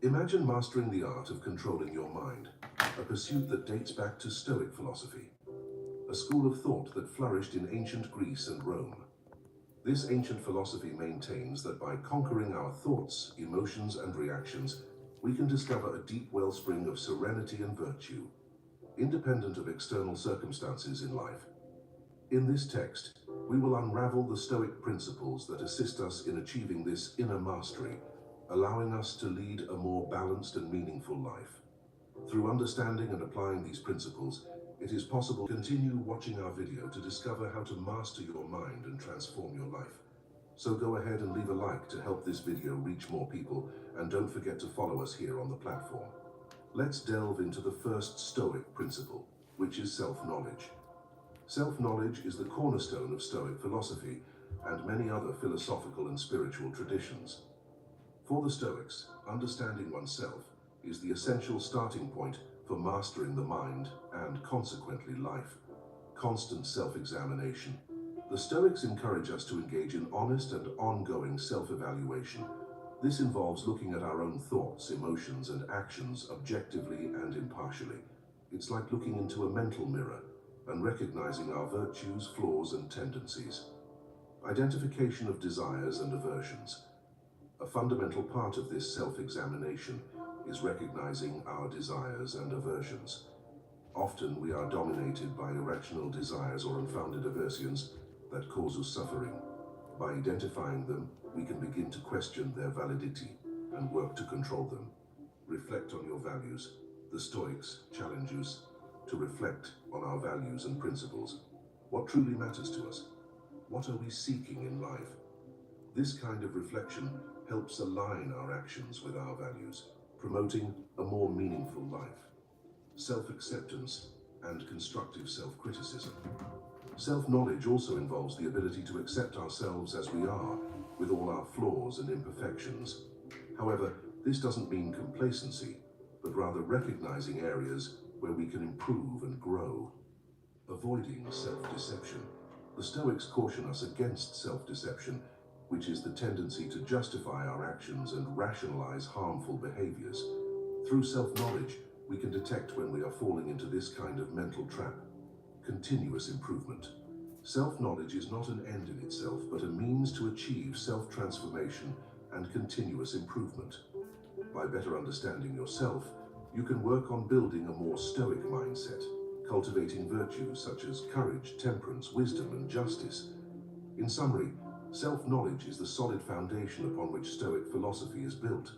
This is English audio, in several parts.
Imagine mastering the art of controlling your mind, a pursuit that dates back to Stoic philosophy, a school of thought that flourished in ancient Greece and Rome. This ancient philosophy maintains that by conquering our thoughts, emotions, and reactions, we can discover a deep wellspring of serenity and virtue, independent of external circumstances in life. In this text, we will unravel the Stoic principles that assist us in achieving this inner mastery, allowing us to lead a more balanced and meaningful life. Through understanding and applying these principles, it is possible to continue watching our video to discover how to master your mind and transform your life. So go ahead and leave a like to help this video reach more people, and don't forget to follow us here on the platform. Let's delve into the first Stoic principle, which is self-knowledge. Self-knowledge is the cornerstone of Stoic philosophy and many other philosophical and spiritual traditions. For the Stoics, understanding oneself is the essential starting point for mastering the mind and, consequently, life. Constant self-examination. The Stoics encourage us to engage in honest and ongoing self-evaluation. This involves looking at our own thoughts, emotions, and actions objectively and impartially. It's like looking into a mental mirror and recognizing our virtues, flaws, and tendencies. Identification of desires and aversions. A fundamental part of this self-examination is recognizing our desires and aversions. Often we are dominated by irrational desires or unfounded aversions that cause us suffering. By identifying them, we can begin to question their validity and work to control them. Reflect on your values. The Stoics challenge us to reflect on our values and principles. What truly matters to us? What are we seeking in life? This kind of reflection helps align our actions with our values, promoting a more meaningful life. Self-acceptance and constructive self-criticism. Self-knowledge also involves the ability to accept ourselves as we are, with all our flaws and imperfections. However, this doesn't mean complacency, but rather recognizing areas where we can improve and grow. Avoiding self-deception. The Stoics caution us against self-deception, which is the tendency to justify our actions and rationalize harmful behaviors. Through self-knowledge, we can detect when we are falling into this kind of mental trap. Continuous improvement. Self-knowledge is not an end in itself, but a means to achieve self-transformation and continuous improvement. By better understanding yourself, you can work on building a more Stoic mindset, cultivating virtues such as courage, temperance, wisdom, and justice. In summary, self-knowledge is the solid foundation upon which Stoic philosophy is built.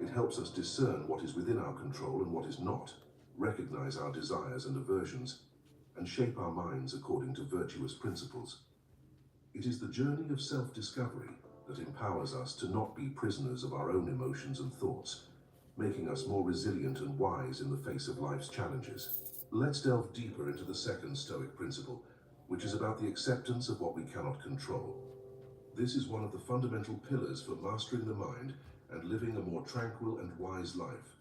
It helps us discern what is within our control and what is not, recognize our desires and aversions, and shape our minds according to virtuous principles. It is the journey of self-discovery that empowers us to not be prisoners of our own emotions and thoughts, making us more resilient and wise in the face of life's challenges. Let's delve deeper into the second Stoic principle, which is about the acceptance of what we cannot control. This is one of the fundamental pillars for mastering the mind and living a more tranquil and wise life.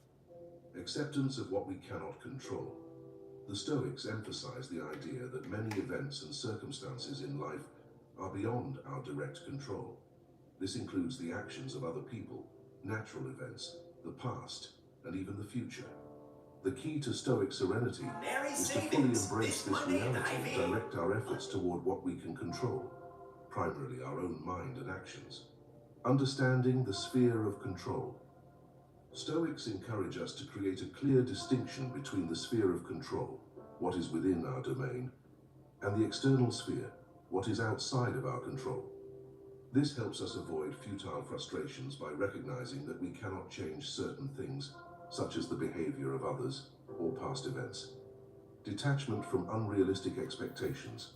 Acceptance of what we cannot control. The Stoics emphasize the idea that many events and circumstances in life are beyond our direct control. This includes the actions of other people, natural events, the past, and even the future. The key to Stoic serenity is to fully embrace this reality and direct our efforts toward what we can control, primarily our own mind and actions. Understanding the sphere of control. Stoics encourage us to create a clear distinction between the sphere of control, what is within our domain, and the external sphere, what is outside of our control. This helps us avoid futile frustrations by recognizing that we cannot change certain things, such as the behavior of others or past events. Detachment from unrealistic expectations.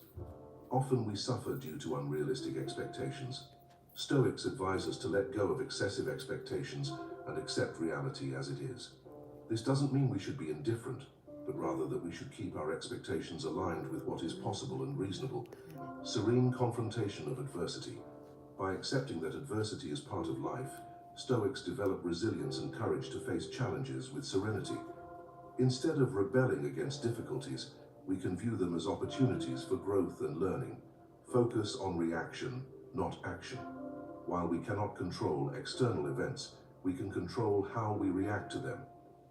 Often we suffer due to unrealistic expectations. Stoics advise us to let go of excessive expectations and accept reality as it is. This doesn't mean we should be indifferent, but rather that we should keep our expectations aligned with what is possible and reasonable. Serene confrontation of adversity. By accepting that adversity is part of life, Stoics develop resilience and courage to face challenges with serenity. Instead of rebelling against difficulties, we can view them as opportunities for growth and learning. Focus on reaction, not action. While we cannot control external events, we can control how we react to them.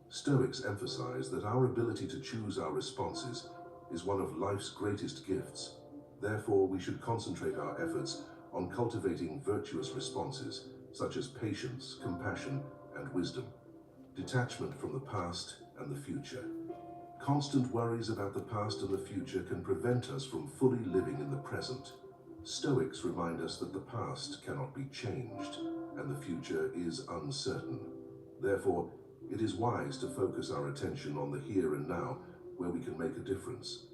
Stoics emphasize that our ability to choose our responses is one of life's greatest gifts. Therefore, we should concentrate our efforts on cultivating virtuous responses, such as patience, compassion, and wisdom, detachment from the past and the future. Constant worries about the past and the future can prevent us from fully living in the present. Stoics remind us that the past cannot be changed, and the future is uncertain. Therefore, it is wise to focus our attention on the here and now, where we can make a difference.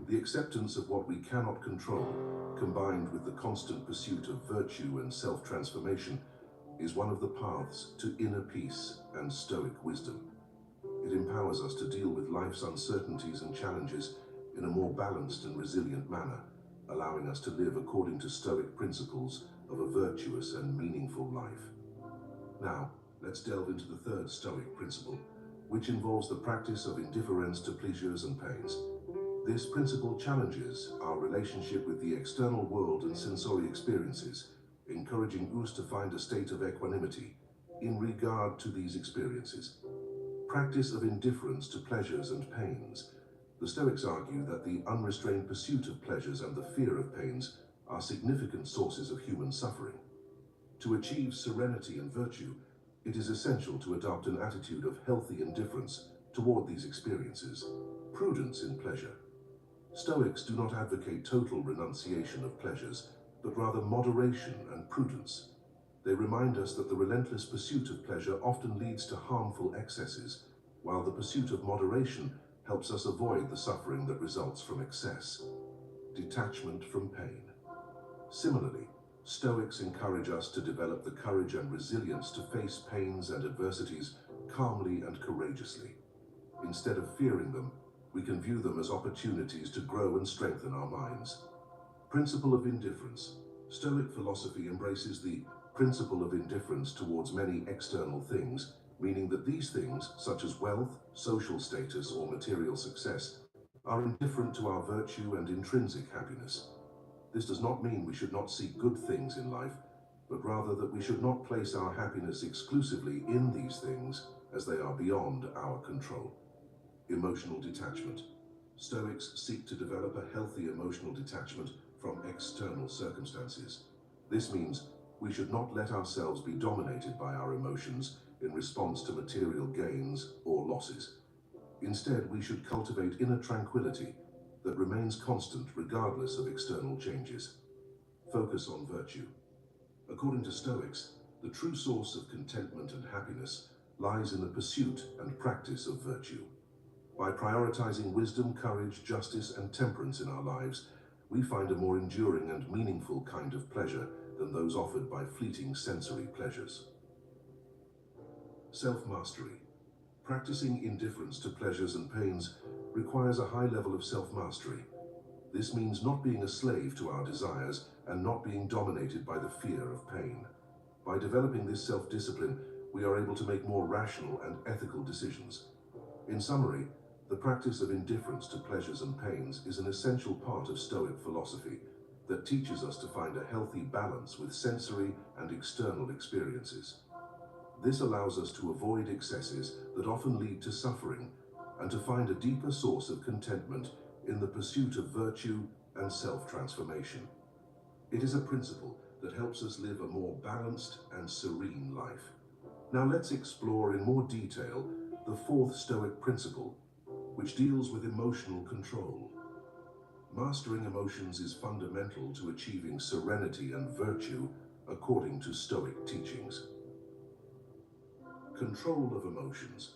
The acceptance of what we cannot control, combined with the constant pursuit of virtue and self-transformation, is one of the paths to inner peace and Stoic wisdom. It empowers us to deal with life's uncertainties and challenges in a more balanced and resilient manner, allowing us to live according to Stoic principles of a virtuous and meaningful life. Now, let's delve into the third Stoic principle, which involves the practice of indifference to pleasures and pains. This principle challenges our relationship with the external world and sensory experiences, encouraging us to find a state of equanimity in regard to these experiences. Practice of indifference to pleasures and pains. The Stoics argue that the unrestrained pursuit of pleasures and the fear of pains are significant sources of human suffering. To achieve serenity and virtue, it is essential to adopt an attitude of healthy indifference toward these experiences. Prudence in pleasure. Stoics do not advocate total renunciation of pleasures, but rather moderation and prudence. They remind us that the relentless pursuit of pleasure often leads to harmful excesses, while the pursuit of moderation helps us avoid the suffering that results from excess. Detachment from pain. Similarly, Stoics encourage us to develop the courage and resilience to face pains and adversities calmly and courageously. Instead of fearing them, we can view them as opportunities to grow and strengthen our minds. Principle of indifference. Stoic philosophy embraces the principle of indifference towards many external things, meaning that these things, such as wealth, social status, or material success, are indifferent to our virtue and intrinsic happiness. This does not mean we should not seek good things in life, but rather that we should not place our happiness exclusively in these things, as they are beyond our control. Emotional detachment. Stoics seek to develop a healthy emotional detachment from external circumstances. This means we should not let ourselves be dominated by our emotions in response to material gains or losses. Instead, we should cultivate inner tranquility that remains constant regardless of external changes. Focus on virtue. According to Stoics, the true source of contentment and happiness lies in the pursuit and practice of virtue. By prioritizing wisdom, courage, justice, and temperance in our lives, we find a more enduring and meaningful kind of pleasure than those offered by fleeting sensory pleasures. Self-mastery. Practicing indifference to pleasures and pains requires a high level of self-mastery. This means not being a slave to our desires and not being dominated by the fear of pain. By developing this self-discipline, we are able to make more rational and ethical decisions. In summary, the practice of indifference to pleasures and pains is an essential part of Stoic philosophy that teaches us to find a healthy balance with sensory and external experiences. This allows us to avoid excesses that often lead to suffering and to find a deeper source of contentment in the pursuit of virtue and self-transformation. It is a principle that helps us live a more balanced and serene life. Now let's explore in more detail the fourth Stoic principle, which deals with emotional control. Mastering emotions is fundamental to achieving serenity and virtue according to Stoic teachings. Control of emotions.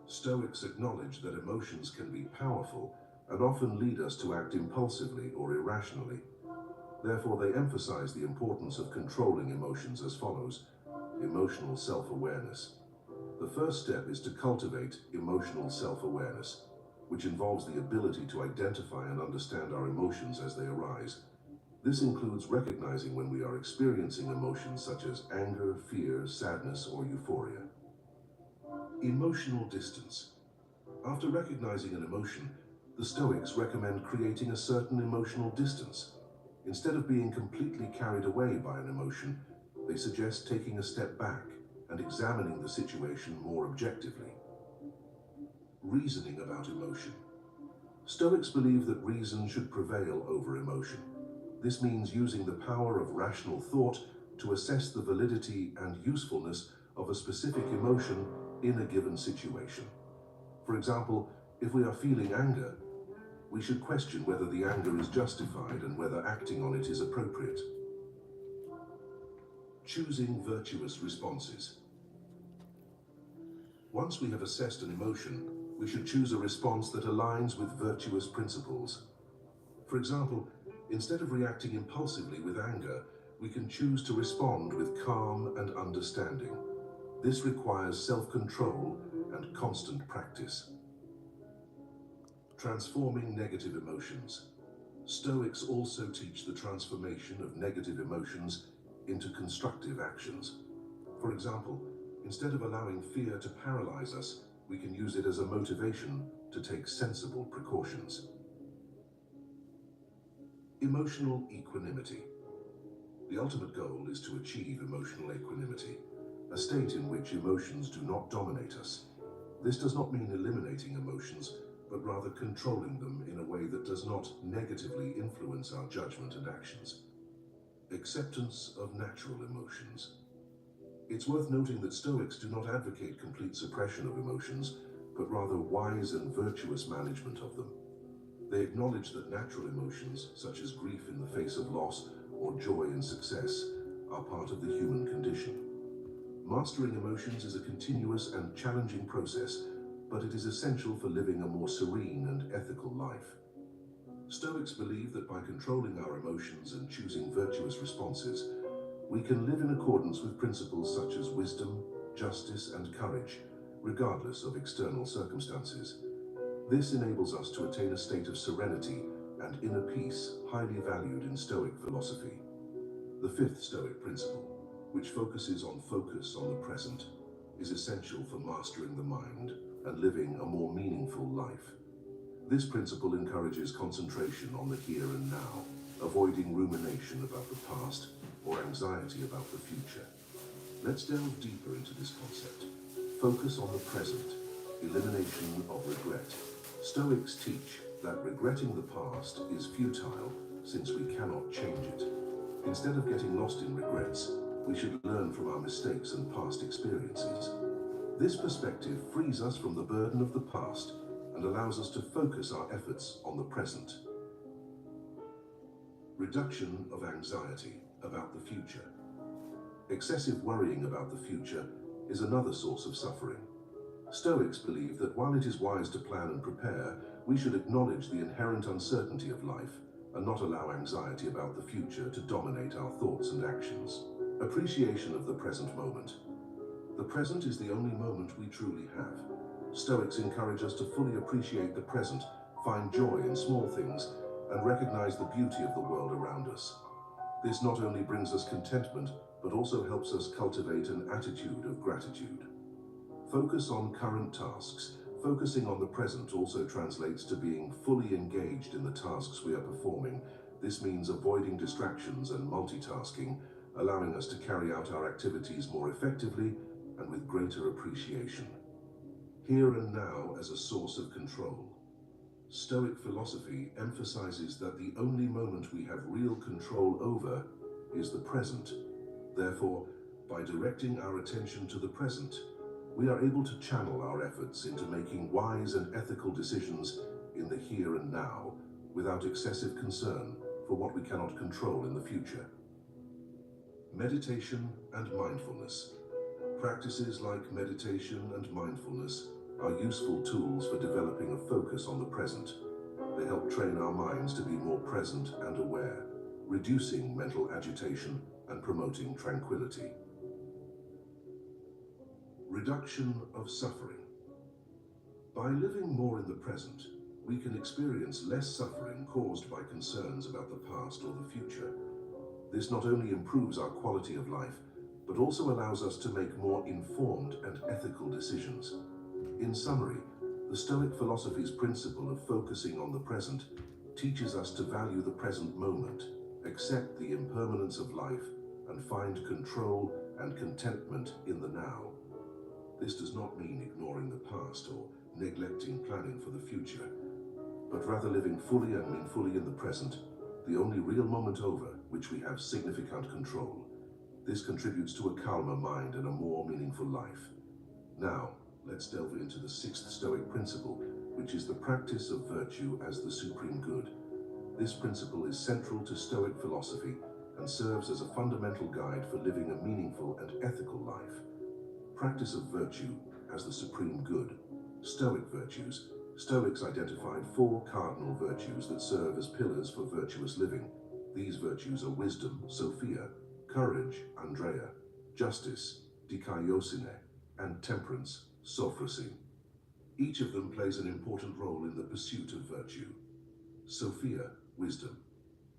Stoics acknowledge that emotions can be powerful and often lead us to act impulsively or irrationally. Therefore, they emphasize the importance of controlling emotions as follows: emotional self-awareness. The first step is to cultivate emotional self-awareness, which involves the ability to identify and understand our emotions as they arise. This includes recognizing when we are experiencing emotions such as anger, fear, sadness, or euphoria. Emotional distance. After recognizing an emotion, the Stoics recommend creating a certain emotional distance. Instead of being completely carried away by an emotion, they suggest taking a step back, and examining the situation more objectively. Reasoning about emotion. Stoics believe that reason should prevail over emotion. This means using the power of rational thought to assess the validity and usefulness of a specific emotion in a given situation. For example, if we are feeling anger, we should question whether the anger is justified and whether acting on it is appropriate. Choosing virtuous responses. Once we have assessed an emotion, we should choose a response that aligns with virtuous principles. For example, instead of reacting impulsively with anger, we can choose to respond with calm and understanding. This requires self-control and constant practice. Transforming negative emotions. Stoics also teach the transformation of negative emotions into constructive actions. For example, instead of allowing fear to paralyze us, we can use it as a motivation to take sensible precautions. Emotional equanimity. The ultimate goal is to achieve emotional equanimity, a state in which emotions do not dominate us. This does not mean eliminating emotions, but rather controlling them in a way that does not negatively influence our judgment and actions. Acceptance of natural emotions. It's worth noting that Stoics do not advocate complete suppression of emotions, but rather wise and virtuous management of them. They acknowledge that natural emotions, such as grief in the face of loss or joy in success, are part of the human condition. Mastering emotions is a continuous and challenging process, but it is essential for living a more serene and ethical life. Stoics believe that by controlling our emotions and choosing virtuous responses, we can live in accordance with principles such as wisdom, justice, and courage, regardless of external circumstances. This enables us to attain a state of serenity and inner peace highly valued in Stoic philosophy. The fifth Stoic principle, which focuses on focus on the present, is essential for mastering the mind and living a more meaningful life. This principle encourages concentration on the here and now, avoiding rumination about the past or anxiety about the future. Let's delve deeper into this concept. Focus on the present, elimination of regret. Stoics teach that regretting the past is futile since we cannot change it. Instead of getting lost in regrets, we should learn from our mistakes and past experiences. This perspective frees us from the burden of the past and allows us to focus our efforts on the present. Reduction of anxiety about the future. Excessive worrying about the future is another source of suffering. Stoics believe that while it is wise to plan and prepare, we should acknowledge the inherent uncertainty of life and not allow anxiety about the future to dominate our thoughts and actions. Appreciation of the present moment. The present is the only moment we truly have. Stoics encourage us to fully appreciate the present, find joy in small things, and recognize the beauty of the world around us. This not only brings us contentment, but also helps us cultivate an attitude of gratitude. Focus on current tasks. Focusing on the present also translates to being fully engaged in the tasks we are performing. This means avoiding distractions and multitasking, allowing us to carry out our activities more effectively and with greater appreciation. Here and now as a source of control. Stoic philosophy emphasizes that the only moment we have real control over is the present. Therefore, by directing our attention to the present, we are able to channel our efforts into making wise and ethical decisions in the here and now, without excessive concern for what we cannot control in the future. Meditation and mindfulness. Practices like meditation and mindfulness are useful tools for developing a focus on the present. They help train our minds to be more present and aware, reducing mental agitation and promoting tranquility. Reduction of suffering. By living more in the present, we can experience less suffering caused by concerns about the past or the future. This not only improves our quality of life, but also allows us to make more informed and ethical decisions. In summary, the Stoic philosophy's principle of focusing on the present teaches us to value the present moment, accept the impermanence of life, and find control and contentment in the now. This does not mean ignoring the past or neglecting planning for the future, but rather living fully and meaningfully in the present, the only real moment over which we have significant control. This contributes to a calmer mind and a more meaningful life. Now, let's delve into the sixth Stoic principle, which is the practice of virtue as the supreme good. This principle is central to Stoic philosophy and serves as a fundamental guide for living a meaningful and ethical life. Practice of virtue as the supreme good. Stoic virtues. Stoics identified 4 cardinal virtues that serve as pillars for virtuous living. These virtues are wisdom, Sophia, courage, Andrea, justice, dikaiosine, and temperance, sophrosyne. Each of them plays an important role in the pursuit of virtue. Sophia, wisdom.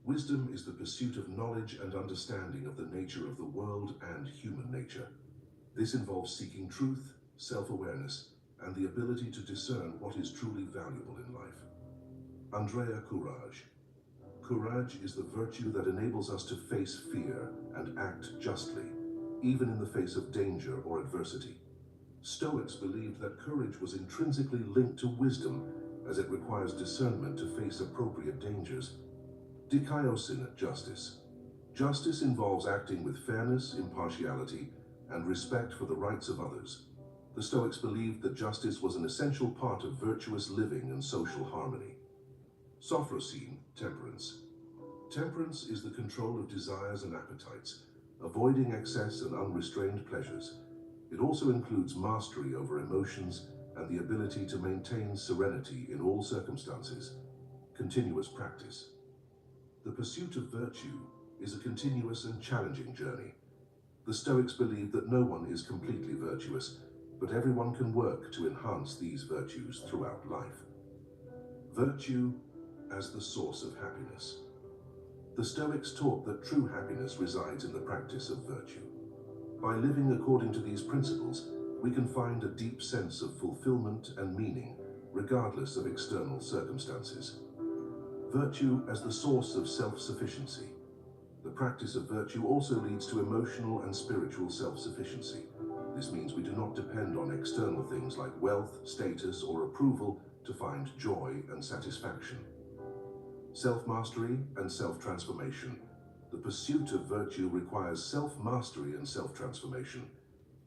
Wisdom is the pursuit of knowledge and understanding of the nature of the world and human nature. This involves seeking truth, self-awareness, and the ability to discern what is truly valuable in life. Andrea, courage. Courage is the virtue that enables us to face fear and act justly, even in the face of danger or adversity. Stoics believed that courage was intrinsically linked to wisdom, as it requires discernment to face appropriate dangers. Dikaiosine, justice. Justice involves acting with fairness, impartiality, and respect for the rights of others. The Stoics believed that justice was an essential part of virtuous living and social harmony. Sophrosyne, temperance. Temperance is the control of desires and appetites, avoiding excess and unrestrained pleasures. It also includes mastery over emotions and the ability to maintain serenity in all circumstances. Continuous practice. The pursuit of virtue is a continuous and challenging journey. The Stoics believe that no one is completely virtuous, but everyone can work to enhance these virtues throughout life. Virtue as the source of happiness. The Stoics taught that true happiness resides in the practice of virtue. By living according to these principles, we can find a deep sense of fulfillment and meaning, regardless of external circumstances. Virtue as the source of self-sufficiency. The practice of virtue also leads to emotional and spiritual self-sufficiency. This means we do not depend on external things like wealth, status, or approval to find joy and satisfaction. Self-mastery and self-transformation. The pursuit of virtue requires self-mastery and self-transformation.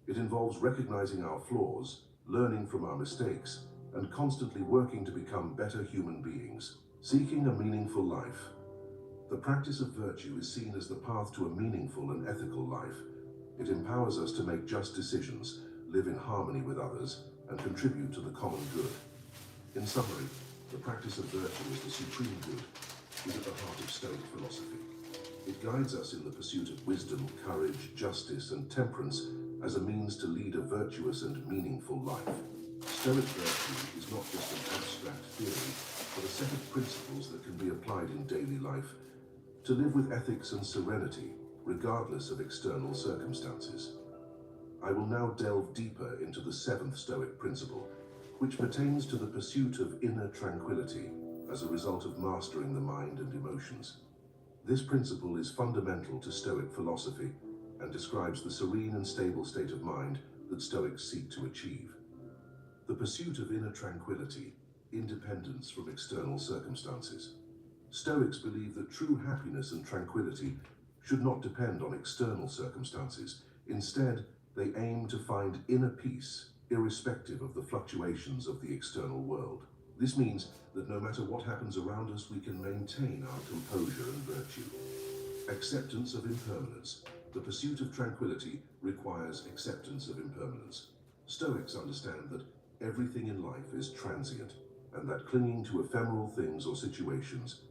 It involves recognizing our flaws, learning from our mistakes, and constantly working to become better human beings. Seeking a meaningful life. The practice of virtue is seen as the path to a meaningful and ethical life. It empowers us to make just decisions, live in harmony with others, and contribute to the common good. In summary, the practice of virtue as the supreme good is at the heart of Stoic philosophy. It guides us in the pursuit of wisdom, courage, justice, and temperance as a means to lead a virtuous and meaningful life. Stoic virtue is not just an abstract theory, but a set of principles that can be applied in daily life to live with ethics and serenity, regardless of external circumstances. I will now delve deeper into the 7th Stoic principle, which pertains to the pursuit of inner tranquility as a result of mastering the mind and emotions. This principle is fundamental to Stoic philosophy and describes the serene and stable state of mind that Stoics seek to achieve. The pursuit of inner tranquility, independence from external circumstances. Stoics believe that true happiness and tranquility should not depend on external circumstances. Instead, they aim to find inner peace, irrespective of the fluctuations of the external world. This means that no matter what happens around us, we can maintain our composure and virtue. Acceptance of impermanence. The pursuit of tranquility requires acceptance of impermanence. Stoics understand that everything in life is transient, and that clinging to ephemeral things or situations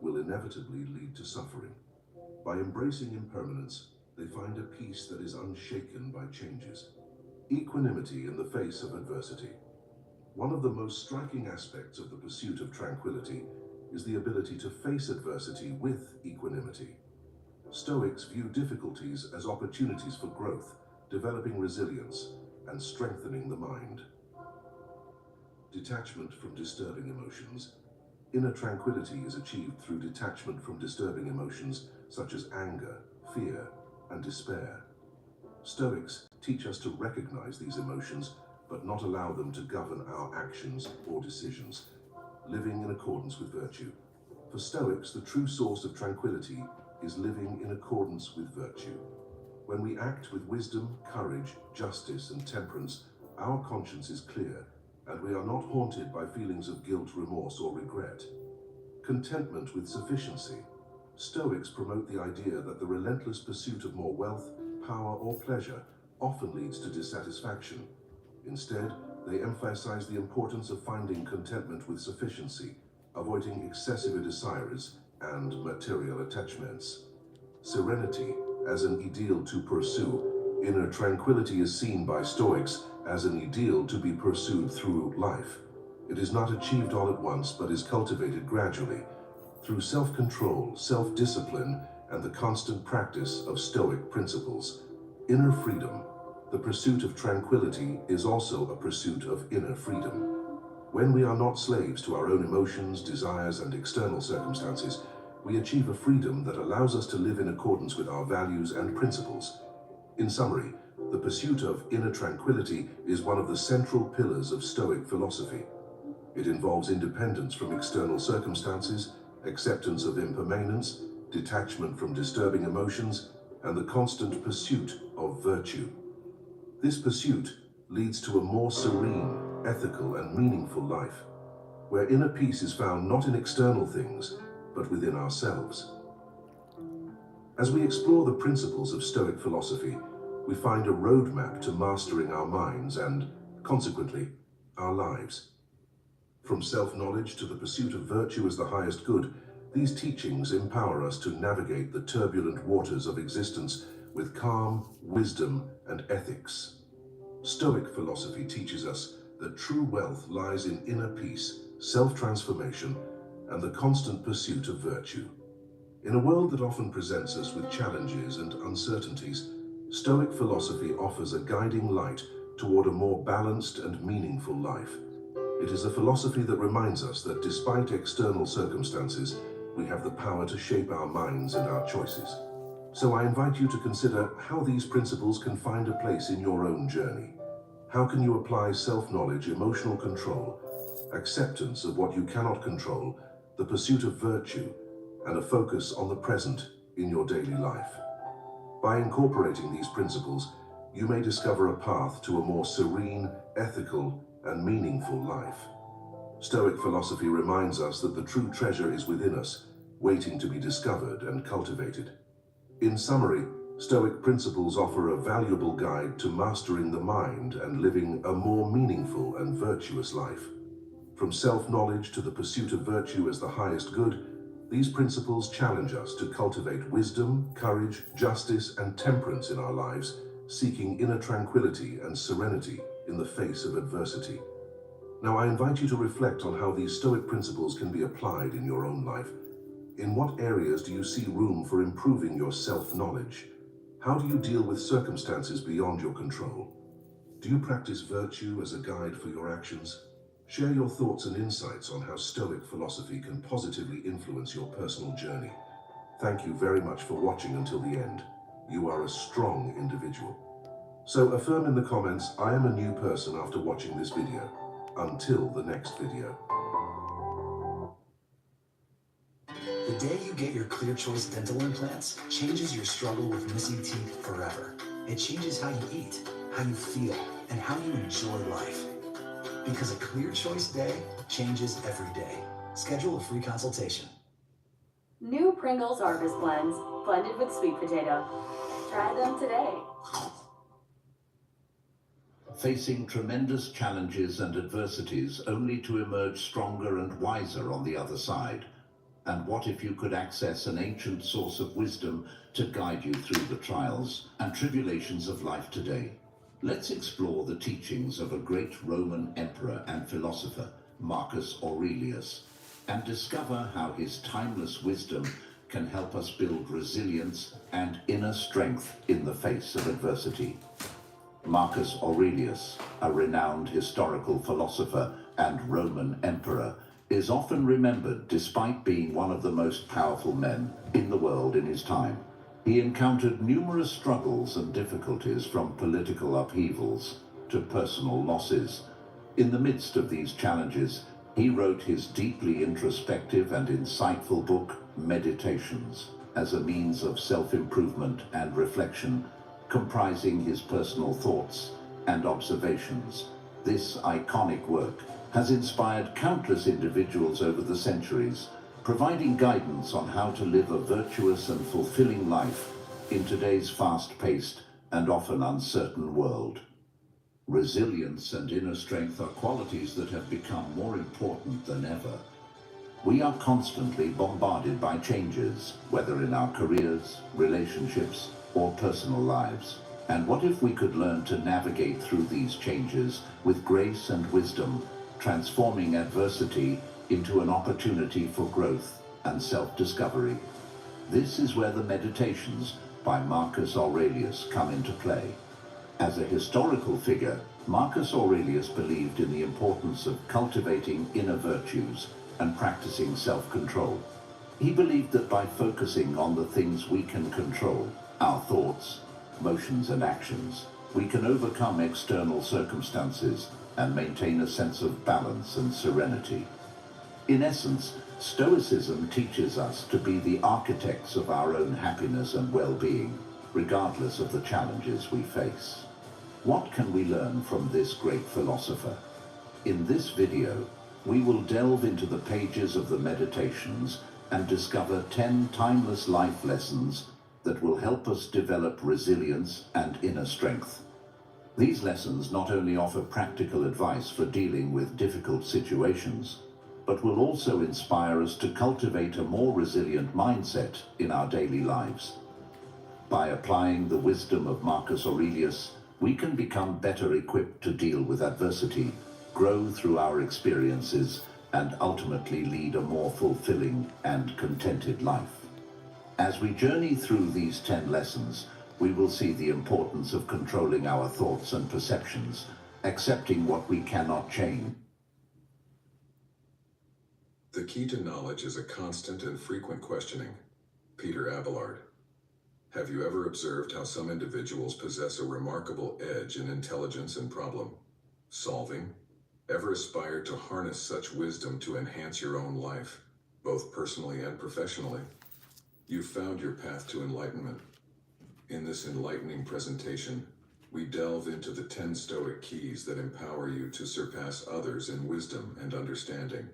will inevitably lead to suffering. By embracing impermanence, they find a peace that is unshaken by changes. Equanimity in the face of adversity. One of the most striking aspects of the pursuit of tranquility is the ability to face adversity with equanimity. Stoics view difficulties as opportunities for growth, developing resilience, and strengthening the mind. Detachment from disturbing emotions. Inner tranquility is achieved through detachment from disturbing emotions such as anger, fear, and despair. Stoics teach us to recognize these emotions, but not allow them to govern our actions or decisions, living in accordance with virtue. For Stoics, the true source of tranquility is living in accordance with virtue. When we act with wisdom, courage, justice, and temperance, our conscience is clear, and we are not haunted by feelings of guilt, remorse, or regret. Contentment with sufficiency. Stoics promote the idea that the relentless pursuit of more wealth, power, or pleasure often leads to dissatisfaction. Instead, they emphasize the importance of finding contentment with sufficiency, avoiding excessive desires and material attachments. Serenity as an ideal to pursue. Inner tranquility is seen by Stoics as an ideal to be pursued through life. It is not achieved all at once, but is cultivated gradually through self-control, self-discipline, and the constant practice of Stoic principles. Inner freedom. The pursuit of tranquility is also a pursuit of inner freedom. When we are not slaves to our own emotions, desires, and external circumstances, we achieve a freedom that allows us to live in accordance with our values and principles. In summary, the pursuit of inner tranquility is one of the central pillars of Stoic philosophy. It involves independence from external circumstances, acceptance of impermanence, detachment from disturbing emotions, and the constant pursuit of virtue. This pursuit leads to a more serene, ethical, and meaningful life, where inner peace is found not in external things, but within ourselves. As we explore the principles of Stoic philosophy, we find a roadmap to mastering our minds and, consequently, our lives. From self-knowledge to the pursuit of virtue as the highest good, these teachings empower us to navigate the turbulent waters of existence with calm, wisdom, and ethics. Stoic philosophy teaches us that true wealth lies in inner peace, self-transformation, and the constant pursuit of virtue. In a world that often presents us with challenges and uncertainties, Stoic philosophy offers a guiding light toward a more balanced and meaningful life. It is a philosophy that reminds us that despite external circumstances, we have the power to shape our minds and our choices. So I invite you to consider how these principles can find a place in your own journey. How can you apply self-knowledge, emotional control, acceptance of what you cannot control, the pursuit of virtue, and a focus on the present in your daily life? By incorporating these principles, you may discover a path to a more serene, ethical, and meaningful life. Stoic philosophy reminds us that the true treasure is within us, waiting to be discovered and cultivated. In summary, Stoic principles offer a valuable guide to mastering the mind and living a more meaningful and virtuous life. From self-knowledge to the pursuit of virtue as the highest good, these principles challenge us to cultivate wisdom, courage, justice, and temperance in our lives, seeking inner tranquility and serenity in the face of adversity. Now, I invite you to reflect on how these Stoic principles can be applied in your own life. In what areas do you see room for improving your self-knowledge? How do you deal with circumstances beyond your control? Do you practice virtue as a guide for your actions? Share your thoughts and insights on how Stoic philosophy can positively influence your personal journey. Thank you very much for watching until the end. You are a strong individual. So affirm in the comments, I am a new person after watching this video. Until the next video. The day you get your Clear Choice dental implants changes your struggle with missing teeth forever. It changes how you eat, how you feel, and how you enjoy life. Because a Clear Choice day changes every day. Schedule a free consultation. New Pringles Harvest Blends, blended with sweet potato. Try them today. Facing tremendous challenges and adversities only to emerge stronger and wiser on the other side. And what if you could access an ancient source of wisdom to guide you through the trials and tribulations of life today? Let's explore the teachings of a great Roman emperor and philosopher, Marcus Aurelius, and discover how his timeless wisdom can help us build resilience and inner strength in the face of adversity. Marcus Aurelius, a renowned historical philosopher and Roman emperor, is often remembered despite being one of the most powerful men in the world in his time. He encountered numerous struggles and difficulties, from political upheavals to personal losses. In the midst of these challenges, he wrote his deeply introspective and insightful book, Meditations, as a means of self-improvement and reflection, comprising his personal thoughts and observations. This iconic work has inspired countless individuals over the centuries, providing guidance on how to live a virtuous and fulfilling life in today's fast-paced and often uncertain world. Resilience and inner strength are qualities that have become more important than ever. We are constantly bombarded by changes, whether in our careers, relationships, or personal lives. And what if we could learn to navigate through these changes with grace and wisdom, transforming adversity into an opportunity for growth and self-discovery? This is where the Meditations by Marcus Aurelius come into play. As a historical figure, Marcus Aurelius believed in the importance of cultivating inner virtues and practicing self-control. He believed that by focusing on the things we can control, our thoughts, emotions, and actions, we can overcome external circumstances and maintain a sense of balance and serenity. In essence, Stoicism teaches us to be the architects of our own happiness and well-being, regardless of the challenges we face. What can we learn from this great philosopher? In this video, we will delve into the pages of the Meditations and discover 10 timeless life lessons that will help us develop resilience and inner strength. These lessons not only offer practical advice for dealing with difficult situations, but will also inspire us to cultivate a more resilient mindset in our daily lives. By applying the wisdom of Marcus Aurelius, we can become better equipped to deal with adversity, grow through our experiences, and ultimately lead a more fulfilling and contented life. As we journey through these 10 lessons, we will see the importance of controlling our thoughts and perceptions, accepting what we cannot change. The key to knowledge is a constant and frequent questioning. Peter Abelard. Have you ever observed how some individuals possess a remarkable edge in intelligence and problem solving? Ever aspired to harness such wisdom to enhance your own life, both personally and professionally? You've found your path to enlightenment. In this enlightening presentation, we delve into the 10 Stoic keys that empower you to surpass others in wisdom and understanding.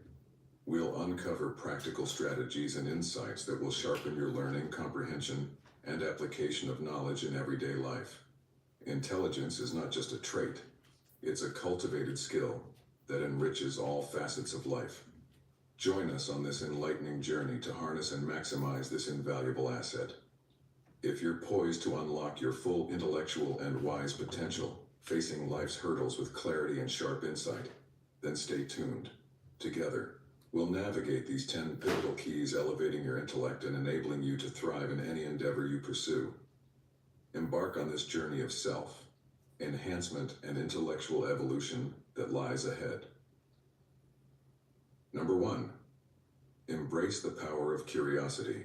We'll uncover practical strategies and insights that will sharpen your learning, comprehension, and application of knowledge in everyday life. Intelligence is not just a trait, it's a cultivated skill that enriches all facets of life. Join us on this enlightening journey to harness and maximize this invaluable asset. If you're poised to unlock your full intellectual and wise potential, facing life's hurdles with clarity and sharp insight, then stay tuned. Together, we'll navigate these 10 pivotal keys, elevating your intellect and enabling you to thrive in any endeavor you pursue. Embark on this journey of self-enhancement and intellectual evolution that lies ahead. Number 1. Embrace the power of curiosity.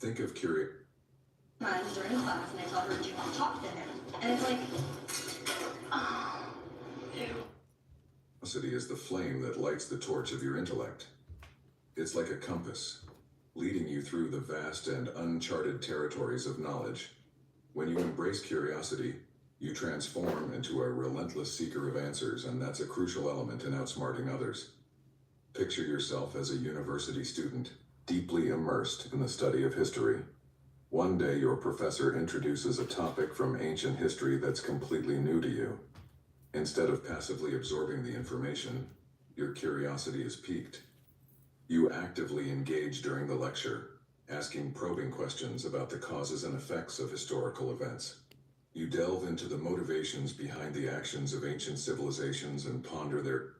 Think of curiosity. Times during class and I tell her, do not talk to him. And it's like, oh, ew. Curiosity is the flame that lights the torch of your intellect. It's like a compass, leading you through the vast and uncharted territories of knowledge. When you embrace curiosity, you transform into a relentless seeker of answers, and that's a crucial element in outsmarting others. Picture yourself as a university student, deeply immersed in the study of history. One day your professor introduces a topic from ancient history that's completely new to you. Instead of passively absorbing the information, your curiosity is piqued. You actively engage during the lecture, asking probing questions about the causes and effects of historical events. You delve into the motivations behind the actions of ancient civilizations and ponder their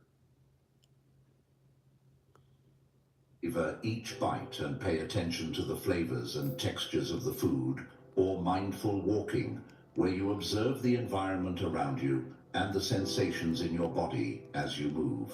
Savor each bite and pay attention to the flavors and textures of the food, or mindful walking, where you observe the environment around you and the sensations in your body as you move.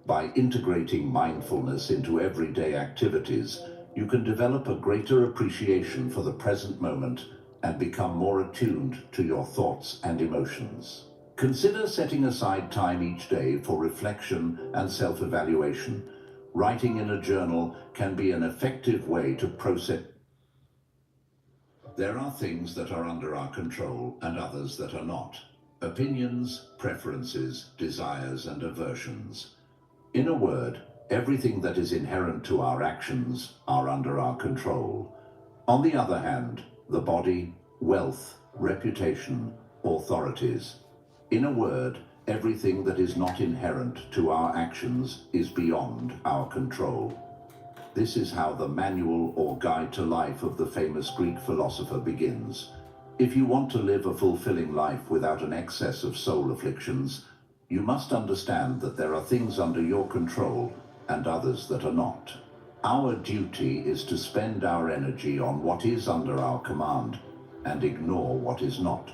By integrating mindfulness into everyday activities, you can develop a greater appreciation for the present moment and become more attuned to your thoughts and emotions. Consider setting aside time each day for reflection and self-evaluation. Writing in a journal can be an effective way to process. There are things that are under our control and others that are not. Opinions, preferences, desires, and aversions. In a word, everything that is inherent to our actions are under our control. On the other hand, the body, wealth, reputation, authorities. In a word, everything that is not inherent to our actions is beyond our control. This is how the manual or guide to life of the famous Greek philosopher begins. If you want to live a fulfilling life without an excess of soul afflictions, you must understand that there are things under your control and others that are not. Our duty is to spend our energy on what is under our command and ignore what is not.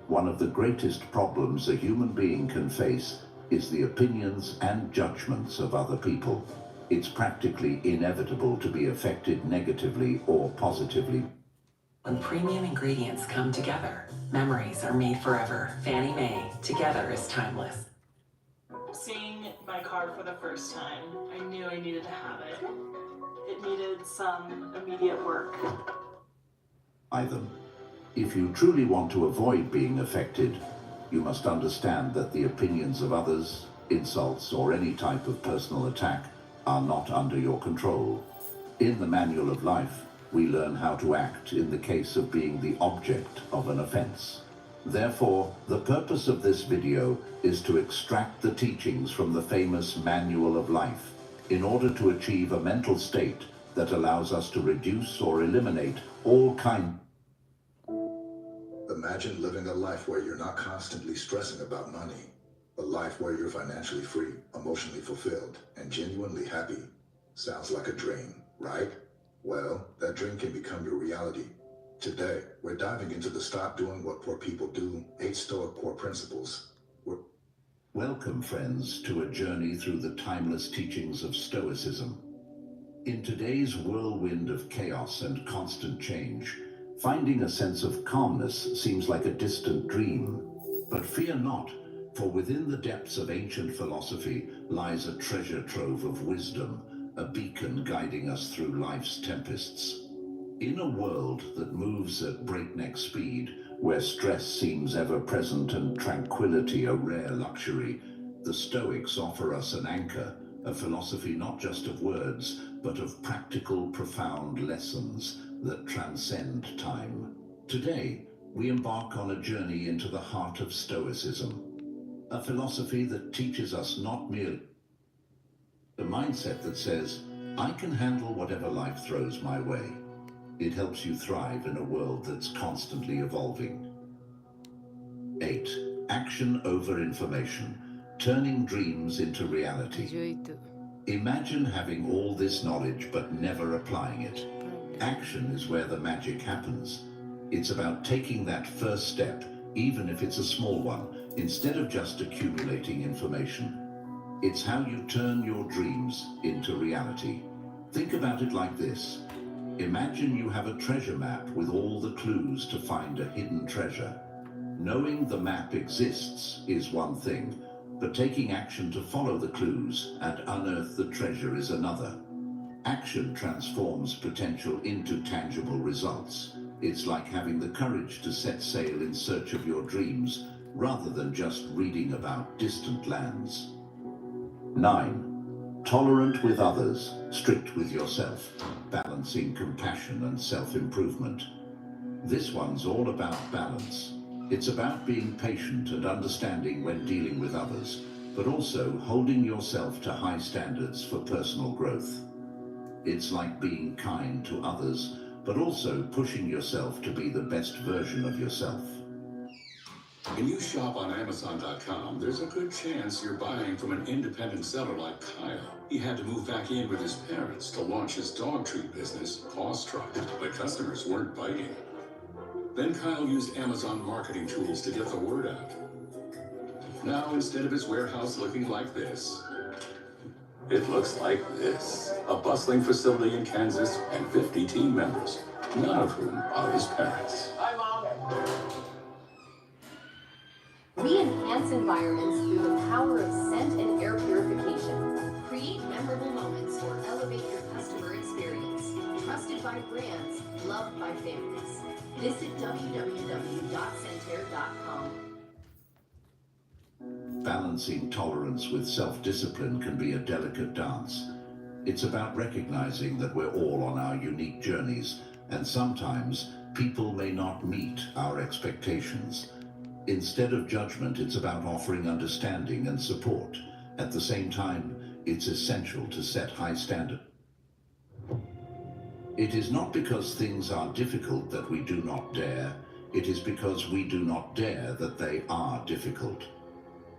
One of the greatest problems a human being can face is the opinions and judgments of other people. It's practically inevitable to be affected negatively or positively. When premium ingredients come together, memories are made forever. Fannie Mae, together is timeless. Seeing my car for the first time, I knew I needed to have it. It needed some immediate work. If you truly want to avoid being affected, you must understand that the opinions of others, insults, or any type of personal attack are not under your control. In the Manual of Life, we learn how to act in the case of being the object of an offense. Therefore, the purpose of this video is to extract the teachings from the famous Manual of Life in order to achieve a mental state that allows us to reduce or eliminate all kinds. Imagine living a life where you're not constantly stressing about money. A life where you're financially free, emotionally fulfilled, and genuinely happy. Sounds like a dream, right? Well, that dream can become your reality. Today, we're diving into the Stop Doing What Poor People Do, 8 Stoic core principles. Welcome, friends, to a journey through the timeless teachings of Stoicism. In today's whirlwind of chaos and constant change, finding a sense of calmness seems like a distant dream. But fear not, for within the depths of ancient philosophy lies a treasure trove of wisdom, a beacon guiding us through life's tempests. In a world that moves at breakneck speed, where stress seems ever present and tranquility a rare luxury, the Stoics offer us an anchor, a philosophy not just of words, but of practical, profound lessons that transcend time. Today, we embark on a journey into the heart of Stoicism, a philosophy that teaches us not merely a mindset that says, I can handle whatever life throws my way. It helps you thrive in a world that's constantly evolving. 8. Action over information, turning dreams into reality. Imagine having all this knowledge but never applying it. Action is where the magic happens. It's about taking that first step, even if it's a small one, instead of just accumulating information. It's how you turn your dreams into reality. Think about it like this. Imagine you have a treasure map with all the clues to find a hidden treasure. Knowing the map exists is one thing, but taking action to follow the clues and unearth the treasure is another. Action transforms potential into tangible results. It's like having the courage to set sail in search of your dreams, rather than just reading about distant lands. 9. Tolerant with others, strict with yourself, balancing compassion and self-improvement. This one's all about balance. It's about being patient and understanding when dealing with others, but also holding yourself to high standards for personal growth. It's like being kind to others, but also pushing yourself to be the best version of yourself. When you shop on Amazon.com, there's a good chance you're buying from an independent seller like Kyle. He had to move back in with his parents to launch his dog treat business, Paws Truck, but customers weren't biting. Then Kyle used Amazon marketing tools to get the word out. Now, instead of his warehouse looking like this, It looks like this. A bustling facility in Kansas and 50 team members, none of whom are his parents. Hi, Mom. We enhance environments through the power of scent and air purification. Create memorable moments or elevate your customer experience. Trusted by brands, loved by families. Visit www.scentair.com. Balancing tolerance with self-discipline can be a delicate dance. It's about recognizing that we're all on our unique journeys, and sometimes people may not meet our expectations. Instead of judgment, it's about offering understanding and support. At the same time, it's essential to set high standards. It is not because things are difficult that we do not dare. It is because we do not dare that they are difficult.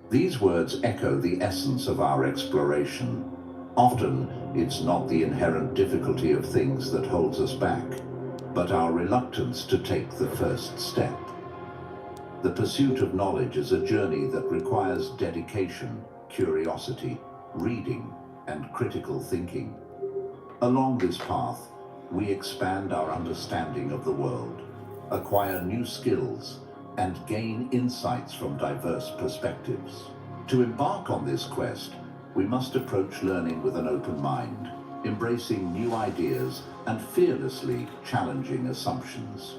These words echo the essence of our exploration. Often, it's not the inherent difficulty of things that holds us back, but our reluctance to take the first step. The pursuit of knowledge is a journey that requires dedication, curiosity, reading, and critical thinking. Along this path, we expand our understanding of the world, acquire new skills, and gain insights from diverse perspectives. To embark on this quest, we must approach learning with an open mind, embracing new ideas and fearlessly challenging assumptions.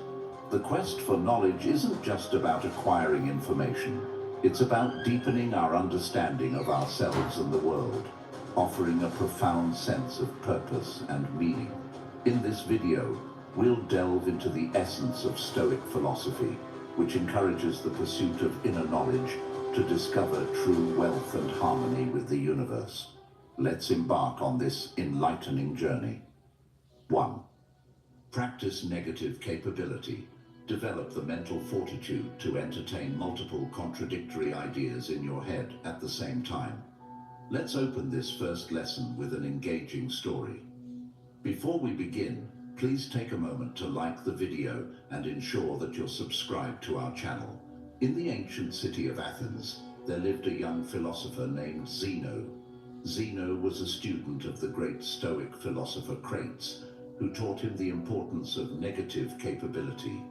The quest for knowledge isn't just about acquiring information. It's about deepening our understanding of ourselves and the world, offering a profound sense of purpose and meaning. In this video, we'll delve into the essence of Stoic philosophy, which encourages the pursuit of inner knowledge to discover true wealth and harmony with the universe. Let's embark on this enlightening journey. 1. Practice negative capability. Develop the mental fortitude to entertain multiple contradictory ideas in your head at the same time. Let's open this first lesson with an engaging story. Before we begin, please take a moment to like the video and ensure that you're subscribed to our channel. In the ancient city of Athens, there lived a young philosopher named Zeno. Zeno was a student of the great Stoic philosopher Crates, who taught him the importance of negative capability.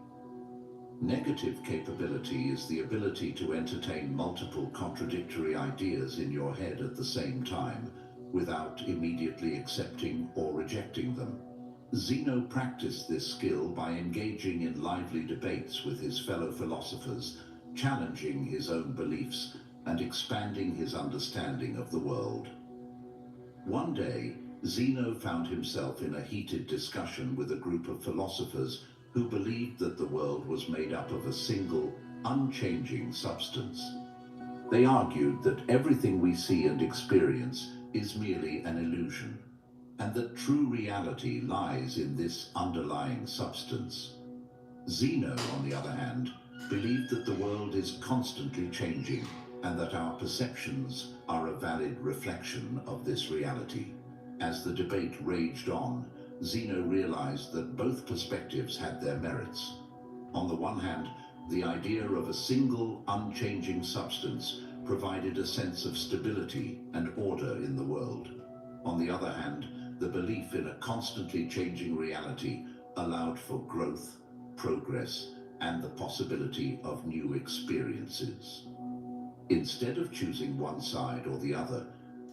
Negative capability is the ability to entertain multiple contradictory ideas in your head at the same time, without immediately accepting or rejecting them. Zeno practiced this skill by engaging in lively debates with his fellow philosophers, challenging his own beliefs and expanding his understanding of the world. One day, Zeno found himself in a heated discussion with a group of philosophers who believed that the world was made up of a single, unchanging substance. They argued that everything we see and experience is merely an illusion, and that true reality lies in this underlying substance. Zeno, on the other hand, believed that the world is constantly changing and that our perceptions are a valid reflection of this reality. As the debate raged on, Zeno realized that both perspectives had their merits. On the one hand, the idea of a single, unchanging substance provided a sense of stability and order in the world. On the other hand, the belief in a constantly changing reality allowed for growth, progress, and the possibility of new experiences. Instead of choosing one side or the other,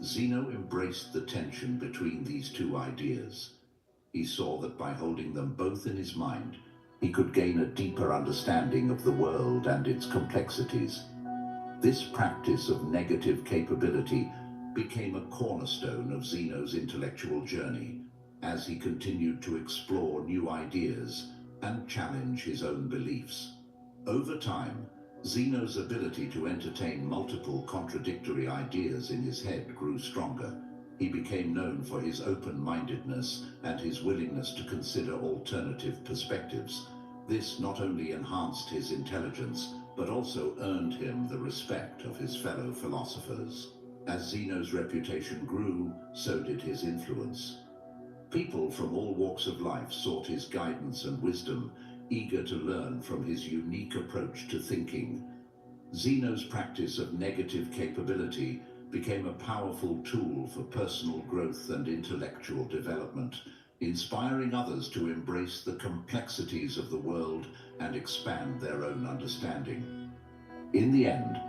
Zeno embraced the tension between these two ideas. He saw that by holding them both in his mind, he could gain a deeper understanding of the world and its complexities. This practice of negative capability became a cornerstone of Zeno's intellectual journey as he continued to explore new ideas and challenge his own beliefs. Over time, Zeno's ability to entertain multiple contradictory ideas in his head grew stronger. He became known for his open-mindedness and his willingness to consider alternative perspectives. This not only enhanced his intelligence, but also earned him the respect of his fellow philosophers. As Zeno's reputation grew, so did his influence. People from all walks of life sought his guidance and wisdom, eager to learn from his unique approach to thinking. Zeno's practice of negative capability became a powerful tool for personal growth and intellectual development, inspiring others to embrace the complexities of the world and expand their own understanding. In the end,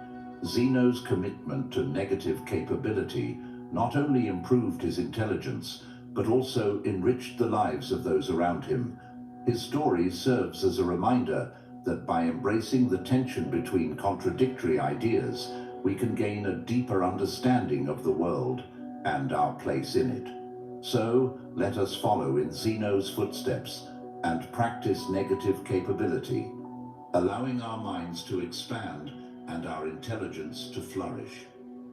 Zeno's commitment to negative capability not only improved his intelligence, but also enriched the lives of those around him. His story serves as a reminder that by embracing the tension between contradictory ideas, we can gain a deeper understanding of the world and our place in it. So, let us follow in Zeno's footsteps and practice negative capability, allowing our minds to expand and our intelligence to flourish.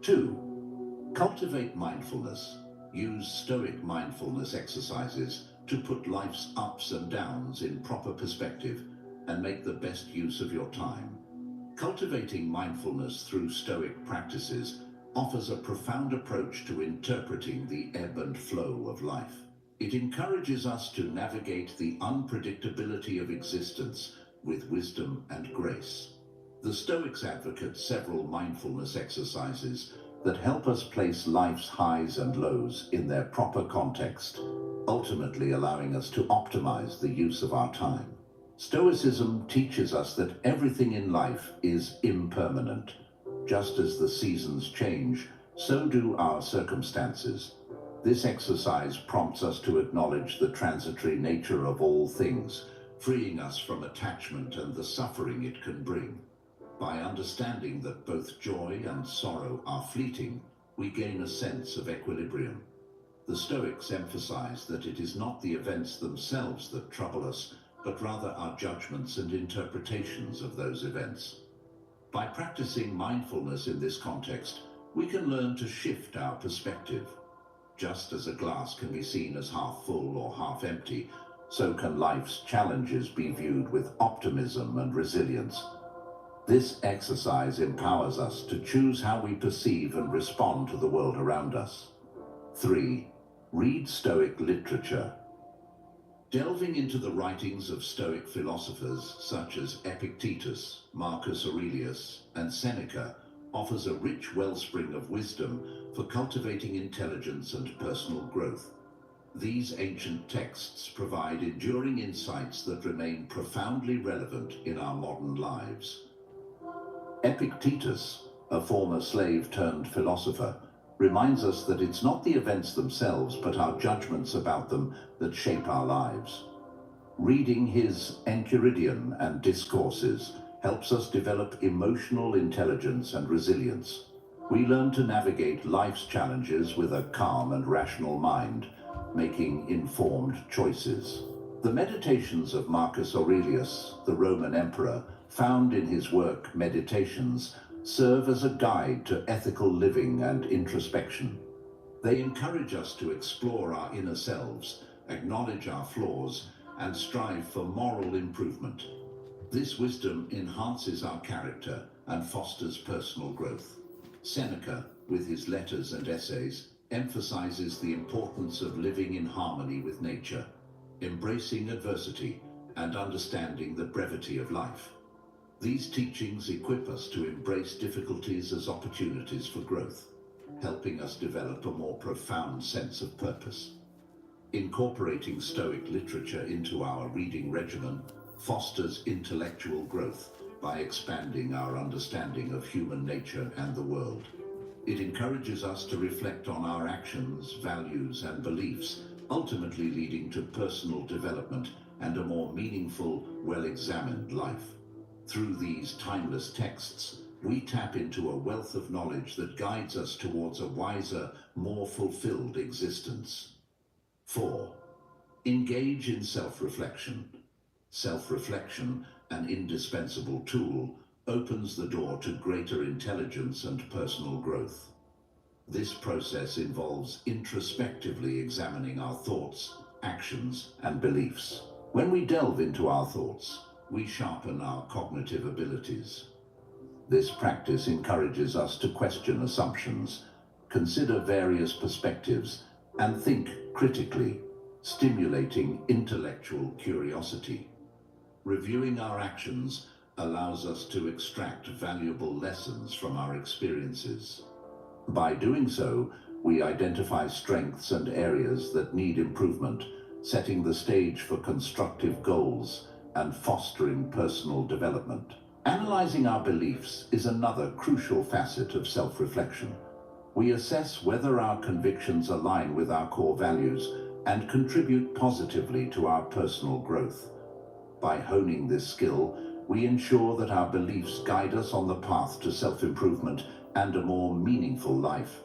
2. Cultivate mindfulness. Use Stoic mindfulness exercises to put life's ups and downs in proper perspective and make the best use of your time. Cultivating mindfulness through Stoic practices offers a profound approach to interpreting the ebb and flow of life. It encourages us to navigate the unpredictability of existence with wisdom and grace. The Stoics advocate several mindfulness exercises that help us place life's highs and lows in their proper context, ultimately allowing us to optimize the use of our time. Stoicism teaches us that everything in life is impermanent. Just as the seasons change, so do our circumstances. This exercise prompts us to acknowledge the transitory nature of all things, freeing us from attachment and the suffering it can bring. By understanding that both joy and sorrow are fleeting, we gain a sense of equilibrium. The Stoics emphasize that it is not the events themselves that trouble us, but rather our judgments and interpretations of those events. By practicing mindfulness in this context, we can learn to shift our perspective. Just as a glass can be seen as half full or half empty, so can life's challenges be viewed with optimism and resilience. This exercise empowers us to choose how we perceive and respond to the world around us. 3. Read Stoic literature. Delving into the writings of Stoic philosophers such as Epictetus, Marcus Aurelius, and Seneca offers a rich wellspring of wisdom for cultivating intelligence and personal growth. These ancient texts provide enduring insights that remain profoundly relevant in our modern lives. Epictetus, a former slave-turned-philosopher, reminds us that it's not the events themselves, but our judgments about them that shape our lives. Reading his Enchiridion and Discourses helps us develop emotional intelligence and resilience. We learn to navigate life's challenges with a calm and rational mind, making informed choices. The Meditations of Marcus Aurelius, the Roman emperor, found in his work Meditations, serve as a guide to ethical living and introspection. They encourage us to explore our inner selves, acknowledge our flaws, and strive for moral improvement. This wisdom enhances our character and fosters personal growth. Seneca, with his letters and essays, emphasizes the importance of living in harmony with nature, embracing adversity, and understanding the brevity of life. These teachings equip us to embrace difficulties as opportunities for growth, helping us develop a more profound sense of purpose. Incorporating Stoic literature into our reading regimen fosters intellectual growth by expanding our understanding of human nature and the world. It encourages us to reflect on our actions, values, and beliefs, ultimately leading to personal development and a more meaningful, well-examined life. Through these timeless texts, we tap into a wealth of knowledge that guides us towards a wiser, more fulfilled existence. 4. Engage in self-reflection. Self-reflection, an indispensable tool, opens the door to greater intelligence and personal growth. This process involves introspectively examining our thoughts, actions, and beliefs. When we delve into our thoughts, we sharpen our cognitive abilities. This practice encourages us to question assumptions, consider various perspectives, and think critically, stimulating intellectual curiosity. Reviewing our actions allows us to extract valuable lessons from our experiences. By doing so, we identify strengths and areas that need improvement, setting the stage for constructive goals and fostering personal development. Analyzing our beliefs is another crucial facet of self-reflection. We assess whether our convictions align with our core values and contribute positively to our personal growth. By honing this skill, we ensure that our beliefs guide us on the path to self-improvement and a more meaningful life.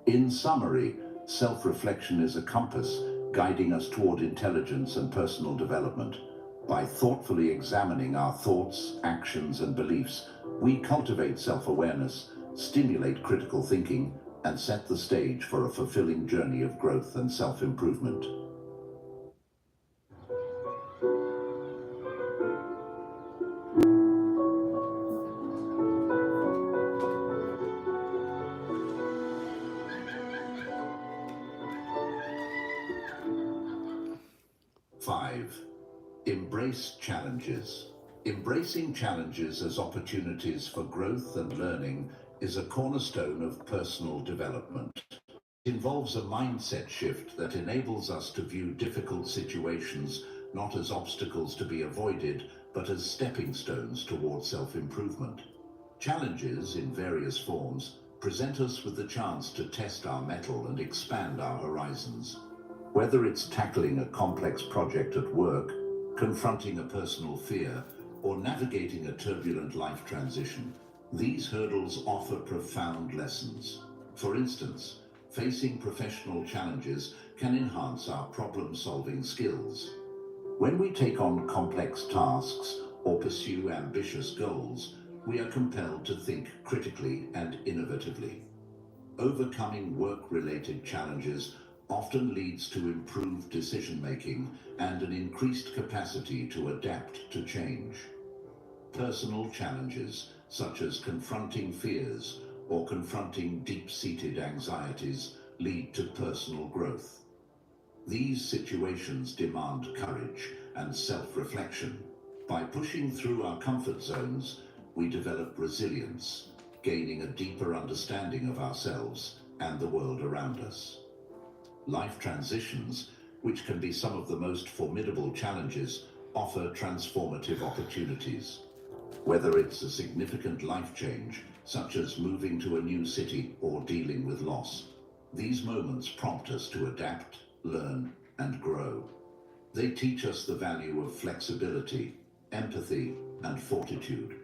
In summary, self-reflection is a compass guiding us toward intelligence and personal development. By thoughtfully examining our thoughts, actions, and beliefs, we cultivate self-awareness, stimulate critical thinking, and set the stage for a fulfilling journey of growth and self-improvement. Five, embrace challenges. Embracing challenges as opportunities for growth and learning is a cornerstone of personal development. It involves a mindset shift that enables us to view difficult situations not as obstacles to be avoided, but as stepping stones towards self-improvement. Challenges, in various forms, present us with the chance to test our mettle and expand our horizons. Whether it's tackling a complex project at work, confronting a personal fear, or navigating a turbulent life transition, these hurdles offer profound lessons. For instance, facing professional challenges can enhance our problem-solving skills. When we take on complex tasks or pursue ambitious goals, we are compelled to think critically and innovatively. Overcoming work-related challenges often leads to improved decision-making and an increased capacity to adapt to change. Personal challenges, such as confronting fears or confronting deep-seated anxieties, lead to personal growth. These situations demand courage and self-reflection. By pushing through our comfort zones, we develop resilience, gaining a deeper understanding of ourselves and the world around us. Life transitions, which can be some of the most formidable challenges, offer transformative opportunities. Whether it's a significant life change, such as moving to a new city or dealing with loss, these moments prompt us to adapt, learn, and grow. They teach us the value of flexibility, empathy, and fortitude.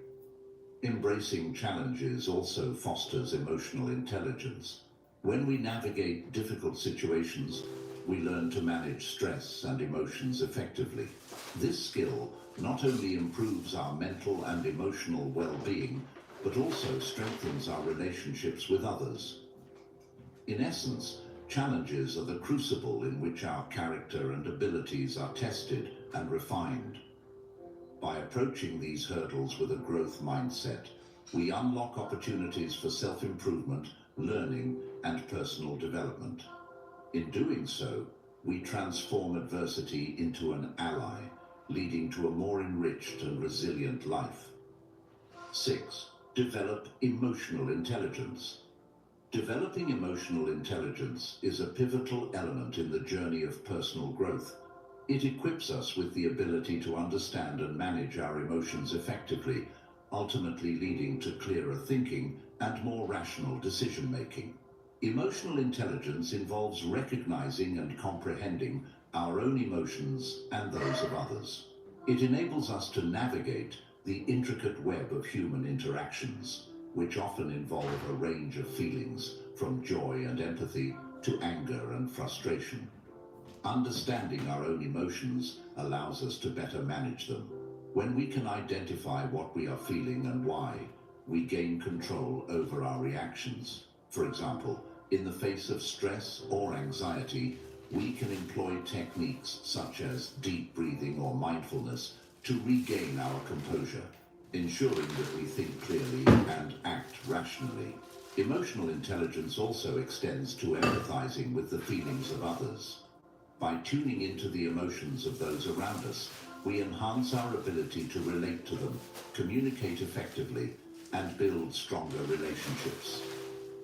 Embracing challenges also fosters emotional intelligence. When we navigate difficult situations, we learn to manage stress and emotions effectively. This skill not only improves our mental and emotional well-being, but also strengthens our relationships with others. In essence, challenges are the crucible in which our character and abilities are tested and refined. By approaching these hurdles with a growth mindset, we unlock opportunities for self-improvement, learning, and personal development. In doing so, we transform adversity into an ally, leading to a more enriched and resilient life. 6. Develop emotional intelligence. Developing emotional intelligence is a pivotal element in the journey of personal growth. It equips us with the ability to understand and manage our emotions effectively, ultimately leading to clearer thinking and more rational decision-making. Emotional intelligence involves recognizing and comprehending our own emotions and those of others. It enables us to navigate the intricate web of human interactions, which often involve a range of feelings, from joy and empathy to anger and frustration. Understanding our own emotions allows us to better manage them. When we can identify what we are feeling and why, we gain control over our reactions. For example, in the face of stress or anxiety, we can employ techniques such as deep breathing or mindfulness to regain our composure, ensuring that we think clearly and act rationally. Emotional intelligence also extends to empathizing with the feelings of others. By tuning into the emotions of those around us, we enhance our ability to relate to them, communicate effectively, and build stronger relationships.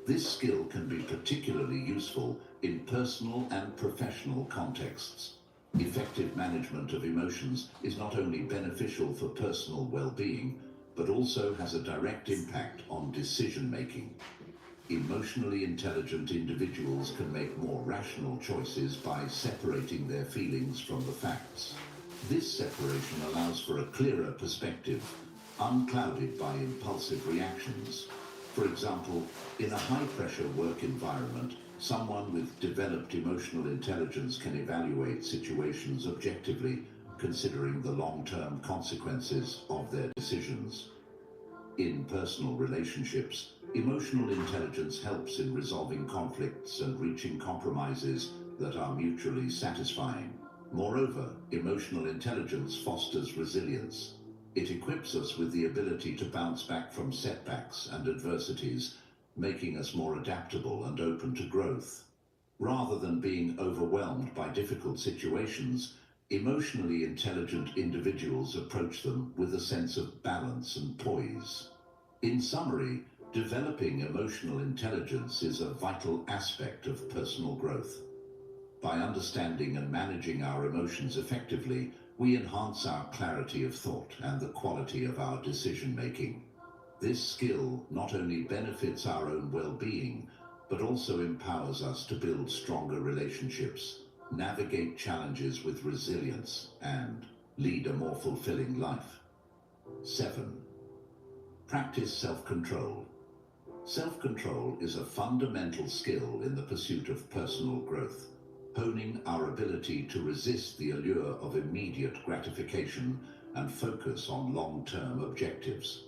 This skill can be particularly useful in personal and professional contexts. Effective management of emotions is not only beneficial for personal well-being, but also has a direct impact on decision-making. Emotionally intelligent individuals can make more rational choices by separating their feelings from the facts. This separation allows for a clearer perspective, unclouded by impulsive reactions. For example, in a high-pressure work environment, someone with developed emotional intelligence can evaluate situations objectively, considering the long-term consequences of their decisions. In personal relationships, emotional intelligence helps in resolving conflicts and reaching compromises that are mutually satisfying. Moreover, emotional intelligence fosters resilience. It equips us with the ability to bounce back from setbacks and adversities, making us more adaptable and open to growth. Rather than being overwhelmed by difficult situations, emotionally intelligent individuals approach them with a sense of balance and poise. In summary, developing emotional intelligence is a vital aspect of personal growth. By understanding and managing our emotions effectively, we enhance our clarity of thought and the quality of our decision-making. This skill not only benefits our own well-being, but also empowers us to build stronger relationships, navigate challenges with resilience, and lead a more fulfilling life. 7. Practice self-control. Self-control is a fundamental skill in the pursuit of personal growth, honing our ability to resist the allure of immediate gratification and focus on long-term objectives.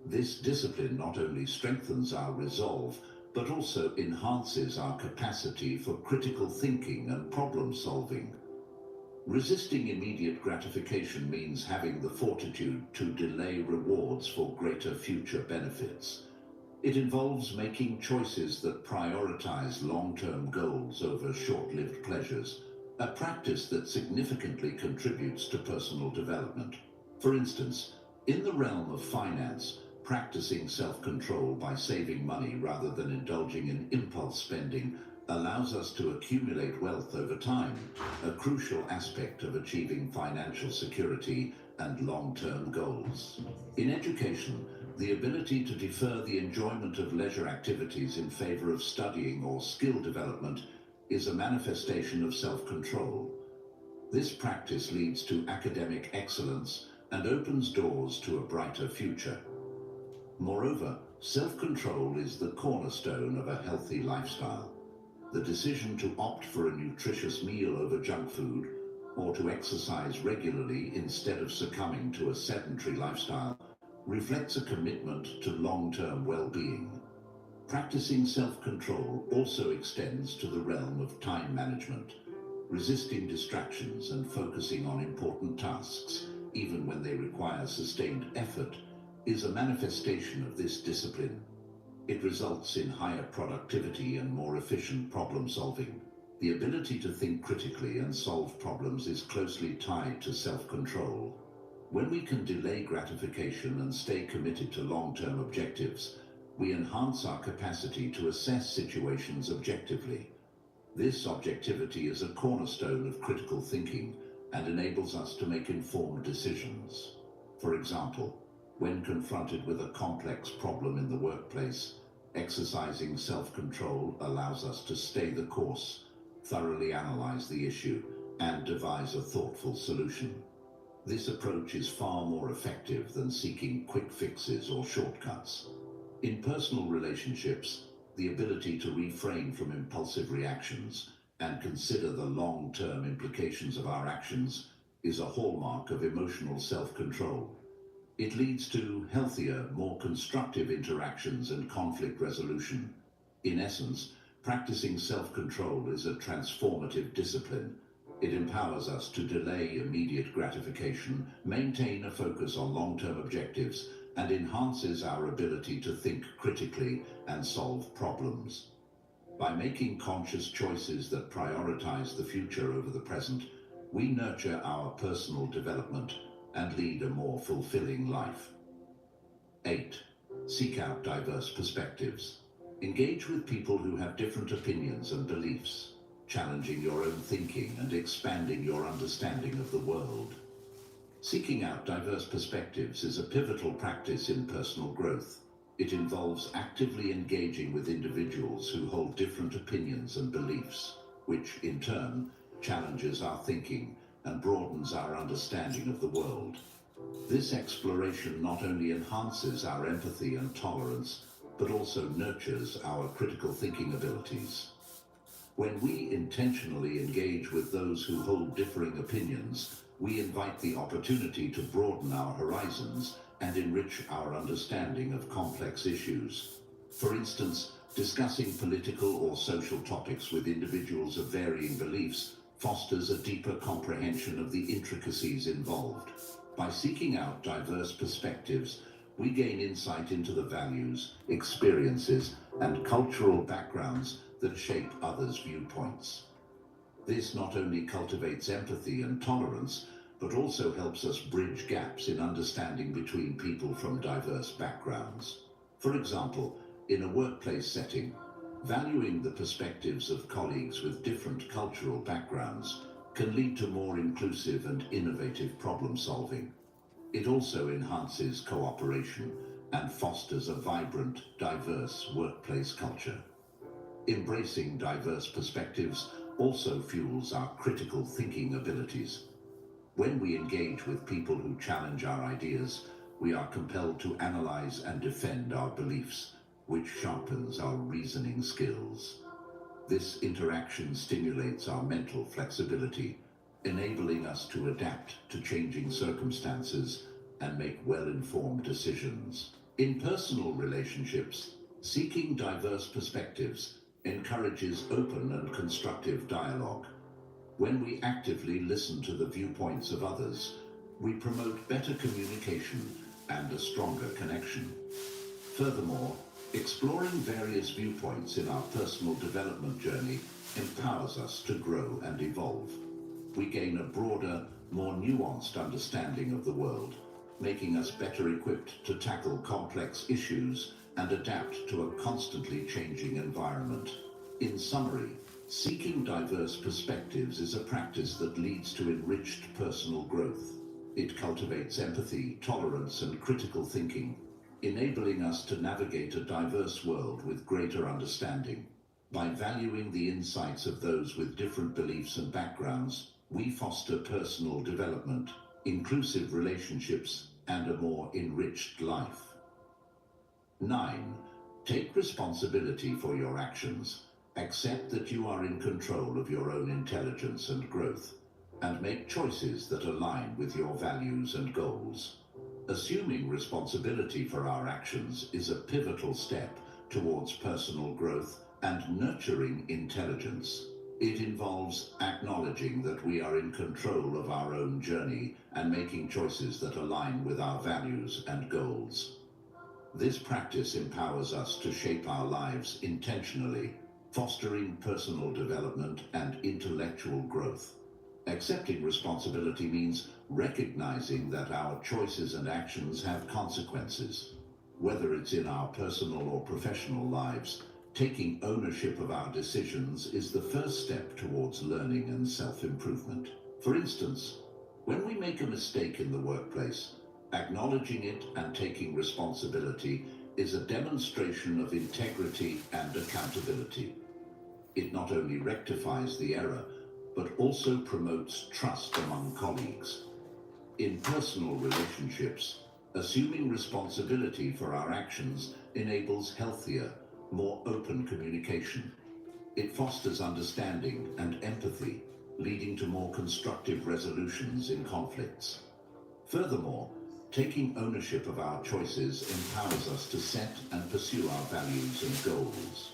This discipline not only strengthens our resolve, but also enhances our capacity for critical thinking and problem-solving. Resisting immediate gratification means having the fortitude to delay rewards for greater future benefits. It involves making choices that prioritize long-term goals over short-lived pleasures, a practice that significantly contributes to personal development. For instance, in the realm of finance, practicing self-control by saving money rather than indulging in impulse spending allows us to accumulate wealth over time, a crucial aspect of achieving financial security and long-term goals. In education, the ability to defer the enjoyment of leisure activities in favor of studying or skill development is a manifestation of self-control. This practice leads to academic excellence and opens doors to a brighter future. Moreover, self-control is the cornerstone of a healthy lifestyle. The decision to opt for a nutritious meal over junk food, or to exercise regularly instead of succumbing to a sedentary lifestyle, reflects a commitment to long-term well-being. Practicing self-control also extends to the realm of time management. Resisting distractions and focusing on important tasks, even when they require sustained effort, is a manifestation of this discipline. It results in higher productivity and more efficient problem-solving. The ability to think critically and solve problems is closely tied to self-control. When we can delay gratification and stay committed to long-term objectives, we enhance our capacity to assess situations objectively. This objectivity is a cornerstone of critical thinking and enables us to make informed decisions. For example, when confronted with a complex problem in the workplace, exercising self-control allows us to stay the course, thoroughly analyze the issue, and devise a thoughtful solution. This approach is far more effective than seeking quick fixes or shortcuts. In personal relationships, the ability to refrain from impulsive reactions and consider the long-term implications of our actions is a hallmark of emotional self-control. It leads to healthier, more constructive interactions and conflict resolution. In essence, practicing self-control is a transformative discipline. It empowers us to delay immediate gratification, maintain a focus on long-term objectives, and enhances our ability to think critically and solve problems. By making conscious choices that prioritize the future over the present, we nurture our personal development and lead a more fulfilling life. 8. Seek out diverse perspectives. Engage with people who have different opinions and beliefs, challenging your own thinking and expanding your understanding of the world. Seeking out diverse perspectives is a pivotal practice in personal growth. It involves actively engaging with individuals who hold different opinions and beliefs, which, in turn, challenges our thinking and broadens our understanding of the world. This exploration not only enhances our empathy and tolerance, but also nurtures our critical thinking abilities. When we intentionally engage with those who hold differing opinions, we invite the opportunity to broaden our horizons and enrich our understanding of complex issues. For instance, discussing political or social topics with individuals of varying beliefs fosters a deeper comprehension of the intricacies involved. By seeking out diverse perspectives, we gain insight into the values, experiences, and cultural backgrounds that shape others' viewpoints. This not only cultivates empathy and tolerance, but also helps us bridge gaps in understanding between people from diverse backgrounds. For example, in a workplace setting, valuing the perspectives of colleagues with different cultural backgrounds can lead to more inclusive and innovative problem solving. It also enhances cooperation and fosters a vibrant, diverse workplace culture. Embracing diverse perspectives also fuels our critical thinking abilities. When we engage with people who challenge our ideas, we are compelled to analyze and defend our beliefs, which sharpens our reasoning skills. This interaction stimulates our mental flexibility, enabling us to adapt to changing circumstances and make well-informed decisions. In personal relationships, seeking diverse perspectives encourages open and constructive dialogue. When we actively listen to the viewpoints of others, we promote better communication and a stronger connection. Furthermore, exploring various viewpoints in our personal development journey empowers us to grow and evolve. We gain a broader, more nuanced understanding of the world, making us better equipped to tackle complex issues and adapt to a constantly changing environment. In summary, seeking diverse perspectives is a practice that leads to enriched personal growth. It cultivates empathy, tolerance, and critical thinking, enabling us to navigate a diverse world with greater understanding. By valuing the insights of those with different beliefs and backgrounds, we foster personal development, inclusive relationships, and a more enriched life. 9. Take responsibility for your actions. Accept that you are in control of your own intelligence and growth, and make choices that align with your values and goals. Assuming responsibility for our actions is a pivotal step towards personal growth and nurturing intelligence. It involves acknowledging that we are in control of our own journey and making choices that align with our values and goals. This practice empowers us to shape our lives intentionally, fostering personal development and intellectual growth. Accepting responsibility means recognizing that our choices and actions have consequences. Whether it's in our personal or professional lives, taking ownership of our decisions is the first step towards learning and self-improvement. For instance, when we make a mistake in the workplace, acknowledging it and taking responsibility is a demonstration of integrity and accountability. It not only rectifies the error, but also promotes trust among colleagues. In personal relationships, assuming responsibility for our actions enables healthier, more open communication. It fosters understanding and empathy, leading to more constructive resolutions in conflicts. Furthermore, taking ownership of our choices empowers us to set and pursue our values and goals.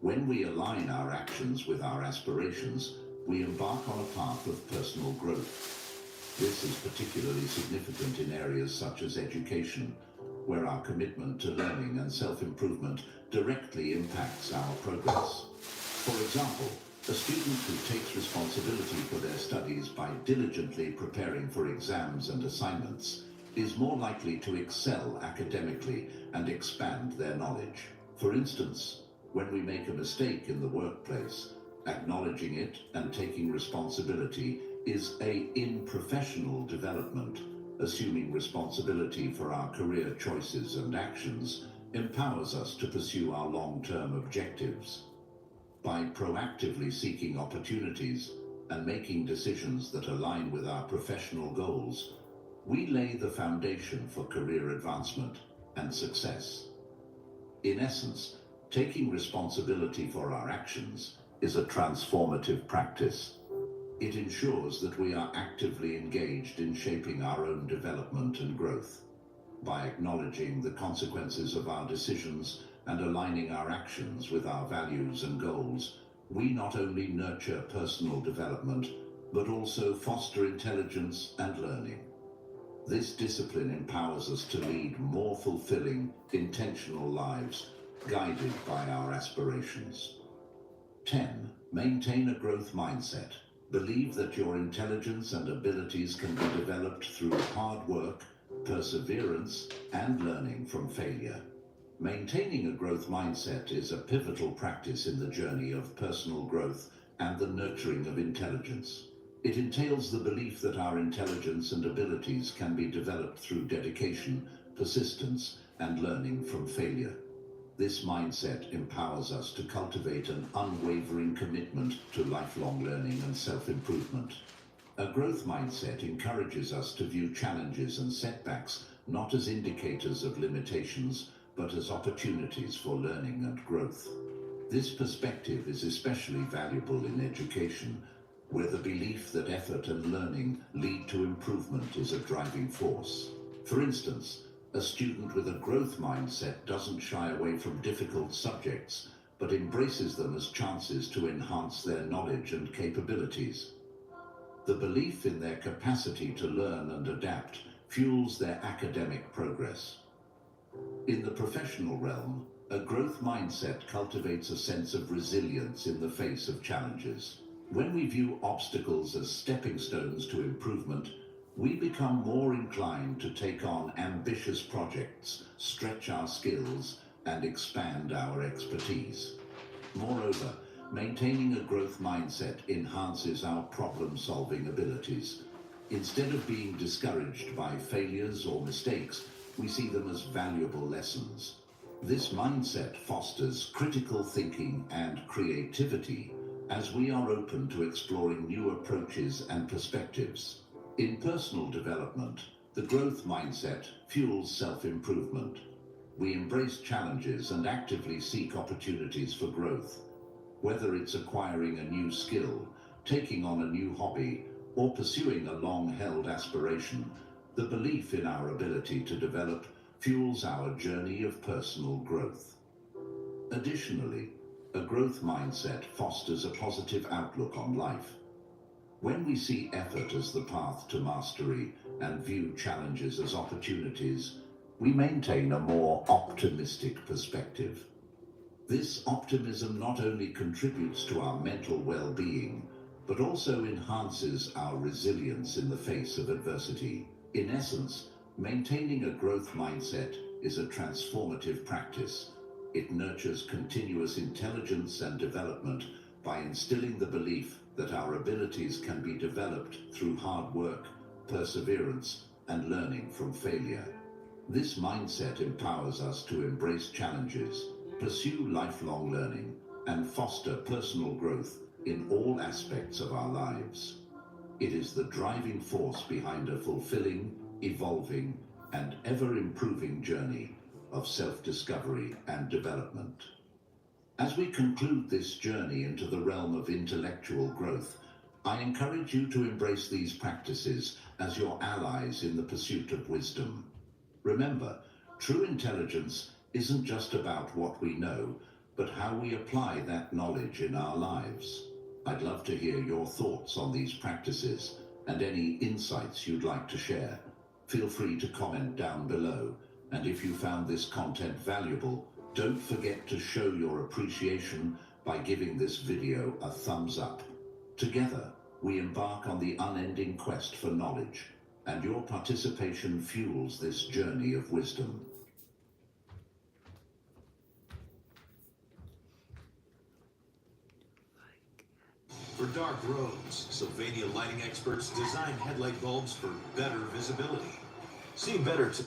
When we align our actions with our aspirations, we embark on a path of personal growth. This is particularly significant in areas such as education, where our commitment to learning and self-improvement directly impacts our progress. For example, a student who takes responsibility for their studies by diligently preparing for exams and assignments is more likely to excel academically and expand their knowledge. For instance, When we make a mistake in the workplace, acknowledging it and taking responsibility is in professional development. Assuming responsibility for our career choices and actions empowers us to pursue our long-term objectives. By proactively seeking opportunities and making decisions that align with our professional goals, we lay the foundation for career advancement and success. In essence, taking responsibility for our actions is a transformative practice. It ensures that we are actively engaged in shaping our own development and growth. By acknowledging the consequences of our decisions and aligning our actions with our values and goals, we not only nurture personal development, but also foster intelligence and learning. This discipline empowers us to lead more fulfilling, intentional lives, guided by our aspirations. 10. Maintain a growth mindset. Believe that your intelligence and abilities can be developed through hard work, perseverance, and learning from failure. Maintaining a growth mindset is a pivotal practice in the journey of personal growth and the nurturing of intelligence. It entails the belief that our intelligence and abilities can be developed through dedication, persistence, and learning from failure. This mindset empowers us to cultivate an unwavering commitment to lifelong learning and self-improvement. A growth mindset encourages us to view challenges and setbacks not as indicators of limitations, but as opportunities for learning and growth. This perspective is especially valuable in education, where the belief that effort and learning lead to improvement is a driving force. For instance, a student with a growth mindset doesn't shy away from difficult subjects, but embraces them as chances to enhance their knowledge and capabilities. The belief in their capacity to learn and adapt fuels their academic progress. In the professional realm, a growth mindset cultivates a sense of resilience in the face of challenges. When we view obstacles as stepping stones to improvement, we become more inclined to take on ambitious projects, stretch our skills, and expand our expertise. Moreover, maintaining a growth mindset enhances our problem-solving abilities. Instead of being discouraged by failures or mistakes, we see them as valuable lessons. This mindset fosters critical thinking and creativity as we are open to exploring new approaches and perspectives. In personal development, the growth mindset fuels self-improvement. We embrace challenges and actively seek opportunities for growth. Whether it's acquiring a new skill, taking on a new hobby, or pursuing a long-held aspiration, the belief in our ability to develop fuels our journey of personal growth. Additionally, a growth mindset fosters a positive outlook on life. When we see effort as the path to mastery and view challenges as opportunities, we maintain a more optimistic perspective. This optimism not only contributes to our mental well-being, but also enhances our resilience in the face of adversity. In essence, maintaining a growth mindset is a transformative practice. It nurtures continuous intelligence and development by instilling the belief that our abilities can be developed through hard work, perseverance, and learning from failure. This mindset empowers us to embrace challenges, pursue lifelong learning, and foster personal growth in all aspects of our lives. It is the driving force behind a fulfilling, evolving, and ever-improving journey of self-discovery and development. As we conclude this journey into the realm of intellectual growth, I encourage you to embrace these practices as your allies in the pursuit of wisdom. Remember, true intelligence isn't just about what we know, but how we apply that knowledge in our lives. I'd love to hear your thoughts on these practices and any insights you'd like to share. Feel free to comment down below, and if you found this content valuable, don't forget to show your appreciation by giving this video a thumbs up. Together, we embark on the unending quest for knowledge, and your participation fuels this journey of wisdom. For dark roads, Sylvania lighting experts design headlight bulbs for better visibility. See better to...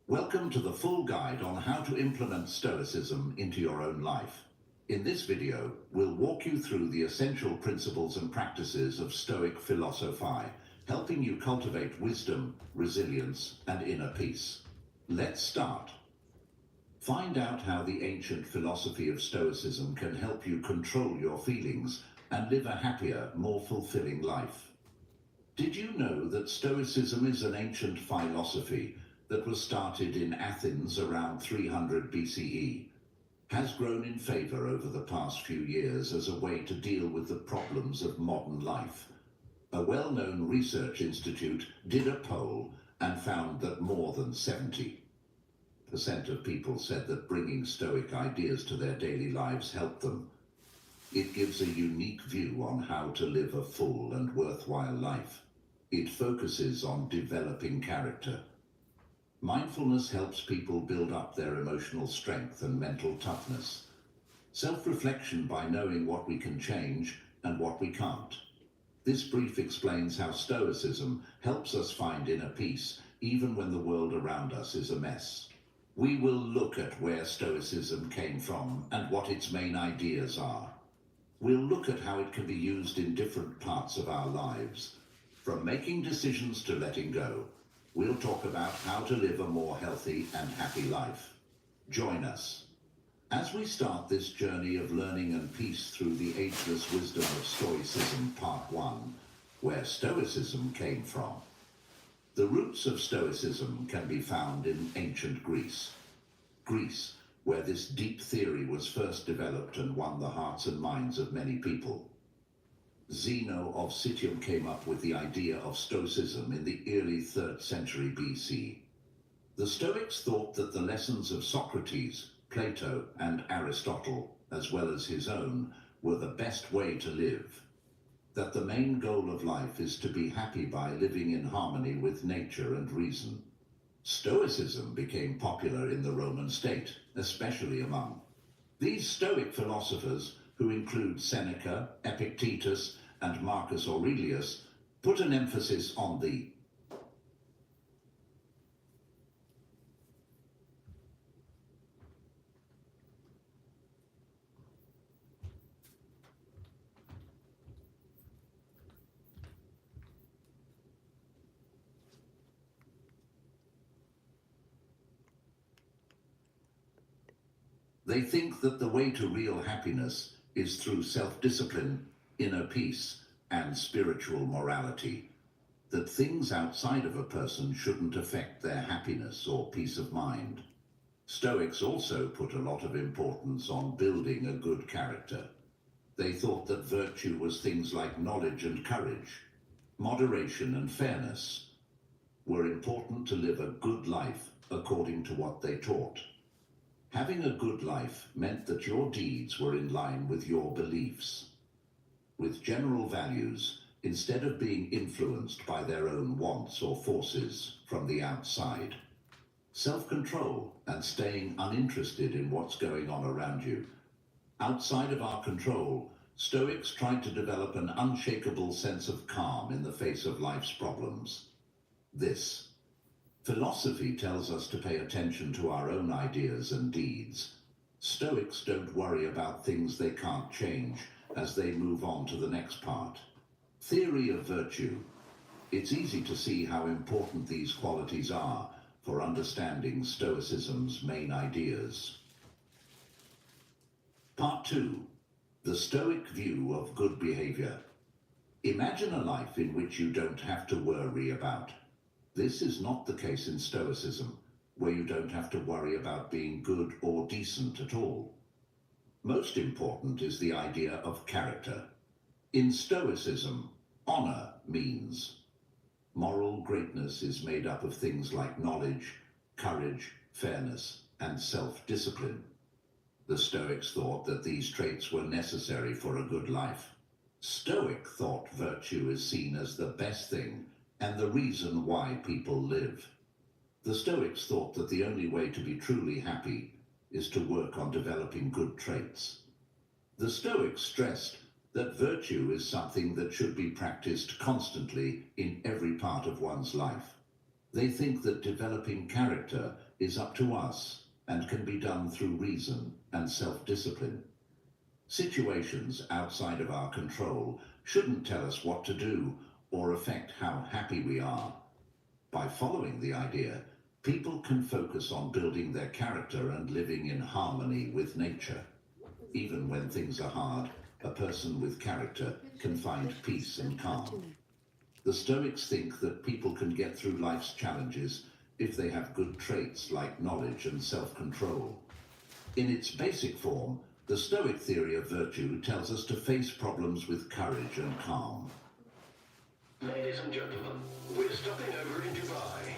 Welcome to the full guide on how to implement Stoicism into your own life. In this video, we'll walk you through the essential principles and practices of Stoic philosophy, helping you cultivate wisdom, resilience, and inner peace. Let's start. Find out how the ancient philosophy of Stoicism can help you control your feelings and live a happier, more fulfilling life. Did you know that Stoicism is an ancient philosophy that was started in Athens around 300 BCE, has grown in favor over the past few years as a way to deal with the problems of modern life? A well-known research institute did a poll and found that more than 70% of people said that bringing Stoic ideas to their daily lives helped them. It gives a unique view on how to live a full and worthwhile life. It focuses on developing character. Mindfulness helps people build up their emotional strength and mental toughness. Self-reflection by knowing what we can change and what we can't. This brief explains how Stoicism helps us find inner peace even when the world around us is a mess. We will look at where Stoicism came from and what its main ideas are. We'll look at how it can be used in different parts of our lives, from making decisions to letting go. We'll talk about how to live a more healthy and happy life. Join us as we start this journey of learning and peace through the ageless wisdom of Stoicism, Part 1, where Stoicism came from. The roots of Stoicism can be found in ancient Greece. Greece, where this deep theory was first developed and won the hearts and minds of many people. Zeno of Citium came up with the idea of Stoicism in the early 3rd century BC. The Stoics thought that the lessons of Socrates, Plato, and Aristotle, as well as his own, were the best way to live. That the main goal of life is to be happy by living in harmony with nature and reason. Stoicism became popular in the Roman state, especially among these Stoic philosophers, who include Seneca, Epictetus, and Marcus Aurelius, put an emphasis on the They think that the way to real happiness is through self-discipline, inner peace, and spiritual morality. That things outside of a person shouldn't affect their happiness or peace of mind. Stoics also put a lot of importance on building a good character. They thought that virtue was things like knowledge and courage, moderation and fairness, were important to live a good life according to what they taught. Having a good life meant that your deeds were in line with your beliefs, with general values, instead of being influenced by their own wants or forces from the outside. Self-control and staying uninterested in what's going on around you. Outside of our control, Stoics tried to develop an unshakable sense of calm in the face of life's problems. This philosophy tells us to pay attention to our own ideas and deeds. Stoics don't worry about things they can't change as they move on to the next part. Theory of virtue. It's easy to see how important these qualities are for understanding Stoicism's main ideas. Part 2. The Stoic view of good behavior. Imagine a life in which you don't have to worry about. This is not the case in Stoicism, where you don't have to worry about being good or decent at all. Most important is the idea of character. In Stoicism, honor means moral greatness is made up of things like knowledge, courage, fairness, and self-discipline. The Stoics thought that these traits were necessary for a good life. Stoic thought virtue is seen as the best thing and the reason why people live. The Stoics thought that the only way to be truly happy is to work on developing good traits. The Stoics stressed that virtue is something that should be practiced constantly in every part of one's life. They think that developing character is up to us and can be done through reason and self-discipline. Situations outside of our control shouldn't tell us what to do or affect how happy we are. By following the idea, people can focus on building their character and living in harmony with nature. Even when things are hard, a person with character can find peace and calm. The Stoics think that people can get through life's challenges if they have good traits like knowledge and self-control. In its basic form, the Stoic theory of virtue tells us to face problems with courage and calm. Ladies and gentlemen, we're stopping over in Dubai.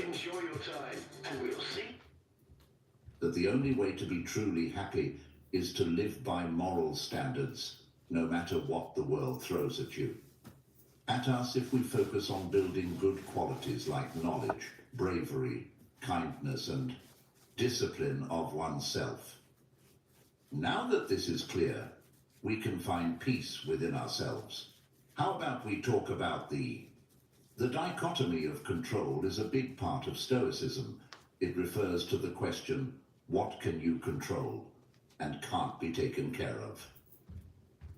Enjoy your time, and we'll see. That the only way to be truly happy is to live by moral standards, no matter what the world throws at you. At us if we focus on building good qualities like knowledge, bravery, kindness, and discipline of oneself. Now that this is clear, we can find peace within ourselves. How about we talk about the dichotomy of control is a big part of Stoicism. It refers to the question, what can you control and can't be taken care of?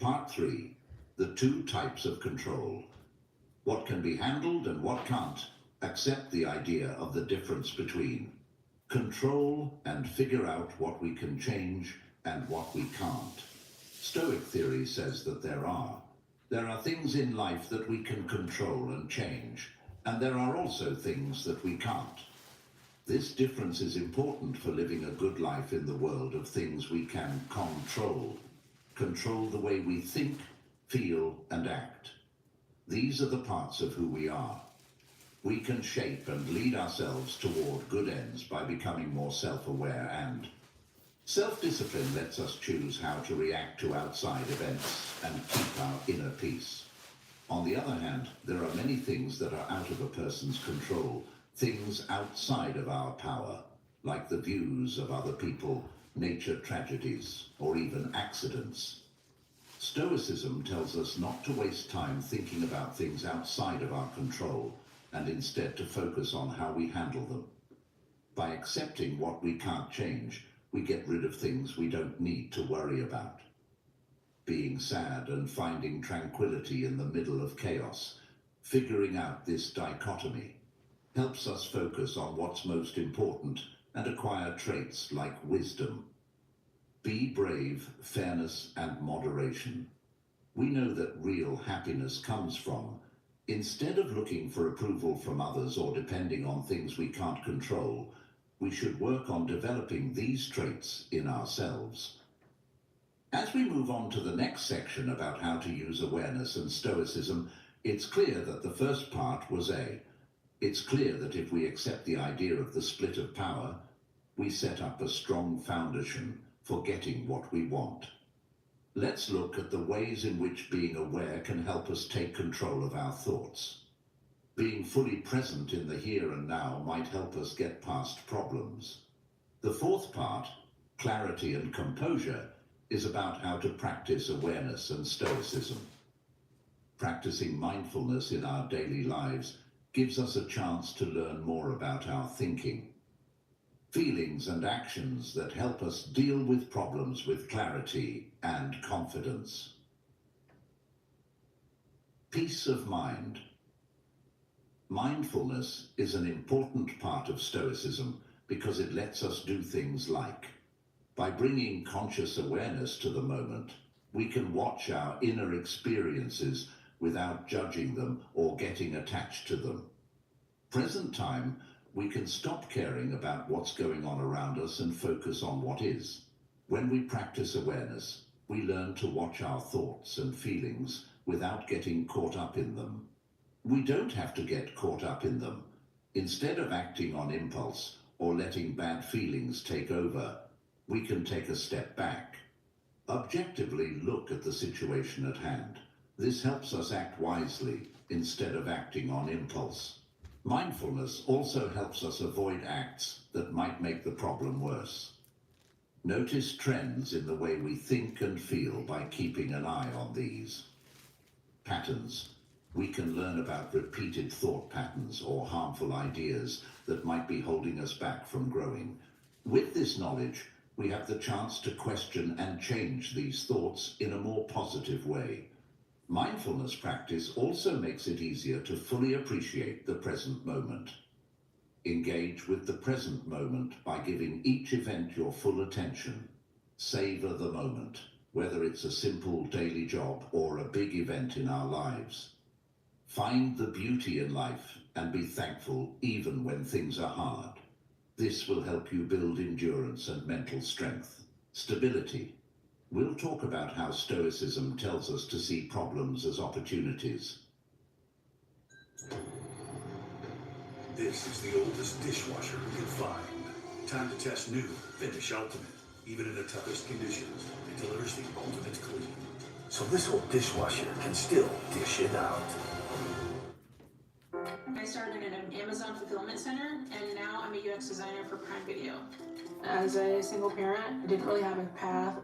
Part 3, the two types of control. What can be handled and what can't. Accept the idea of the difference between control and figure out what we can change and what we can't. Stoic theory says that there are things in life that we can control and change, and there are also things that we can't. This difference is important for living a good life in the world of things we can control. Control the way we think, feel, and act. These are the parts of who we are. We can shape and lead ourselves toward good ends by becoming more self-aware, and self-discipline lets us choose how to react to outside events and keep our inner peace. On the other hand, there are many things that are out of a person's control, things outside of our power, like the views of other people, nature tragedies, or even accidents. Stoicism tells us not to waste time thinking about things outside of our control, and instead to focus on how we handle them. By accepting what we can't change, we get rid of things we don't need to worry about. Being sad and finding tranquility in the middle of chaos, figuring out this dichotomy, helps us focus on what's most important and acquire traits like wisdom. Be brave, fairness, and moderation. We know that real happiness comes from, instead of looking for approval from others or depending on things we can't control, we should work on developing these traits in ourselves. As we move on to the next section about how to use awareness and Stoicism, it's clear that the first part was it's clear that if we accept the idea of the split of power, we set up a strong foundation for getting what we want. Let's look at the ways in which being aware can help us take control of our thoughts. Being fully present in the here and now might help us get past problems. The fourth part, clarity and composure, is about how to practice awareness and Stoicism. Practicing mindfulness in our daily lives gives us a chance to learn more about our thinking, feelings and actions that help us deal with problems with clarity and confidence. Peace of mind. Mindfulness is an important part of Stoicism because it lets us do things like, by bringing conscious awareness to the moment, we can watch our inner experiences without judging them or getting attached to them. Present time, we can stop caring about what's going on around us and focus on what is. When we practice awareness, we learn to watch our thoughts and feelings without getting caught up in them. We don't have to get caught up in them. Instead of acting on impulse or letting bad feelings take over, We can take a step back, objectively look at the situation at hand. This helps us act wisely instead of acting on impulse. Mindfulness also helps us avoid acts that might make the problem worse. Notice trends in the way we think and feel by keeping an eye on these. Patterns. We can learn about repeated thought patterns or harmful ideas that might be holding us back from growing. With this knowledge, we have the chance to question and change these thoughts in a more positive way. Mindfulness practice also makes it easier to fully appreciate the present moment. Engage with the present moment by giving each event your full attention. Savor the moment, whether it's a simple daily job or a big event in our lives. Find the beauty in life and be thankful even when things are hard. This will help you build endurance and mental strength. Stability. We'll talk about how Stoicism tells us to see problems as opportunities. This is the oldest dishwasher we can find. Time to test new, Finish Ultimate. Even in the toughest conditions, it delivers the ultimate clean. So this old dishwasher can still dish it out. I started at an Amazon fulfillment center, and now I'm a UX designer for Prime Video. As a single parent, I didn't really have a path.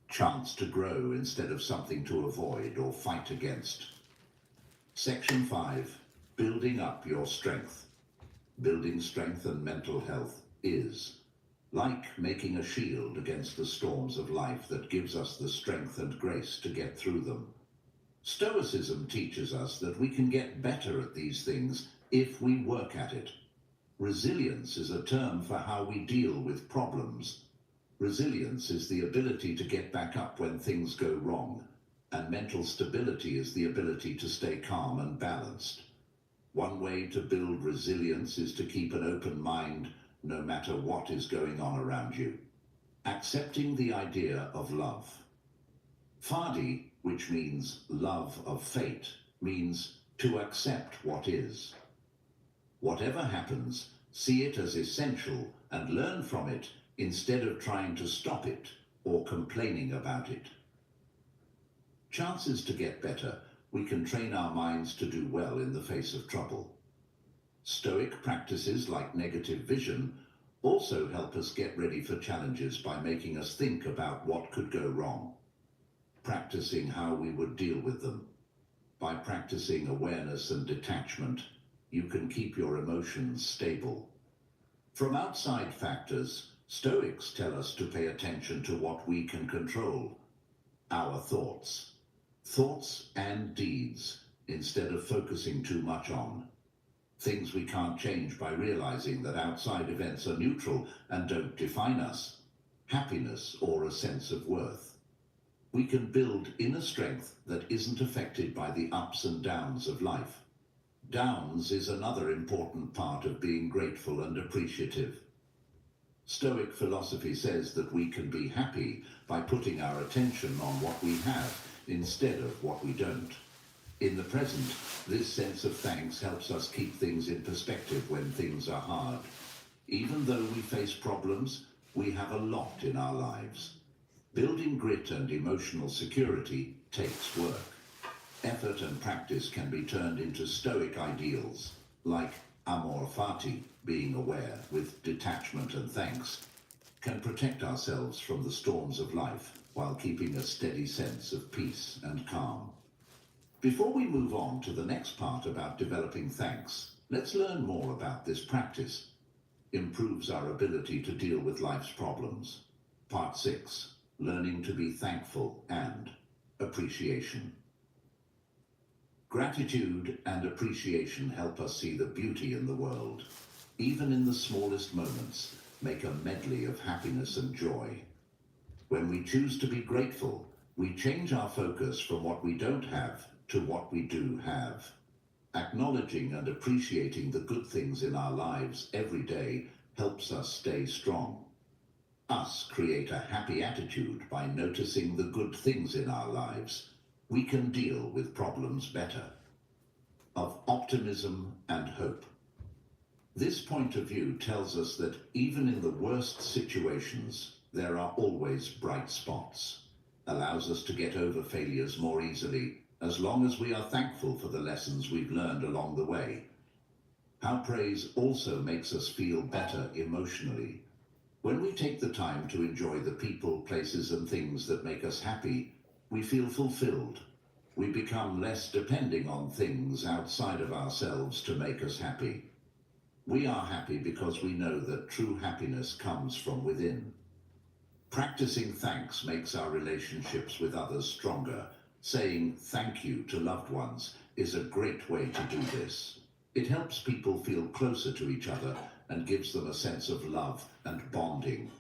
Chance to grow instead of something to avoid or fight against. Section 5. Building up your strength. Building strength and mental health is like making a shield against the storms of life that gives us the strength and grace to get through them. Stoicism teaches us that we can get better at these things if we work at it. Resilience is a term for how we deal with problems. Resilience is the ability to get back up when things go wrong, and mental stability is the ability to stay calm and balanced. One way to build resilience is to keep an open mind no matter what is going on around you. Accepting the idea of love. Fadi, which means love of fate, means to accept what is. Whatever happens, see it as essential and learn from it instead of trying to stop it or complaining about it. Chances to get better. We can train our minds to do well in the face of trouble. Stoic practices like negative vision also help us get ready for challenges by making us think about what could go wrong, practicing how we would deal with them. By practicing awareness and detachment, you can keep your emotions stable. From outside factors, Stoics tell us to pay attention to what we can control, our thoughts. Thoughts and deeds, instead of focusing too much on. Things we can't change by realizing that outside events are neutral and don't define us. Happiness or a sense of worth. We can build inner strength that isn't affected by the ups and downs of life. Downs is another important part of being grateful and appreciative. Stoic philosophy says that we can be happy by putting our attention on what we have instead of what we don't. In the present, this sense of thanks helps us keep things in perspective when things are hard. Even though we face problems, we have a lot in our lives. Building grit and emotional security takes work. Effort and practice can be turned into Stoic ideals, like amor fati, being aware with detachment and thanks, can protect ourselves from the storms of life while keeping a steady sense of peace and calm. Before we move on to the next part about developing thanks, let's learn more about this practice. Improves our ability to deal with life's problems. Part 6, learning to be thankful and appreciation. Gratitude and appreciation help us see the beauty in the world. Even in the smallest moments, make a medley of happiness and joy. When we choose to be grateful, we change our focus from what we don't have to what we do have. Acknowledging and appreciating the good things in our lives every day helps us stay strong. Us create a happy attitude by noticing the good things in our lives. We can deal with problems better. Of optimism and hope. This point of view tells us that even in the worst situations, there are always bright spots, allows us to get over failures more easily, as long as we are thankful for the lessons we've learned along the way. How praise also makes us feel better emotionally. When we take the time to enjoy the people, places, and things that make us happy, we feel fulfilled. We become less depending on things outside of ourselves to make us happy. We are happy because we know that true happiness comes from within. Practicing thanks makes our relationships with others stronger. Saying thank you to loved ones is a great way to do this. It helps people feel closer to each other and gives them a sense of love and bonding.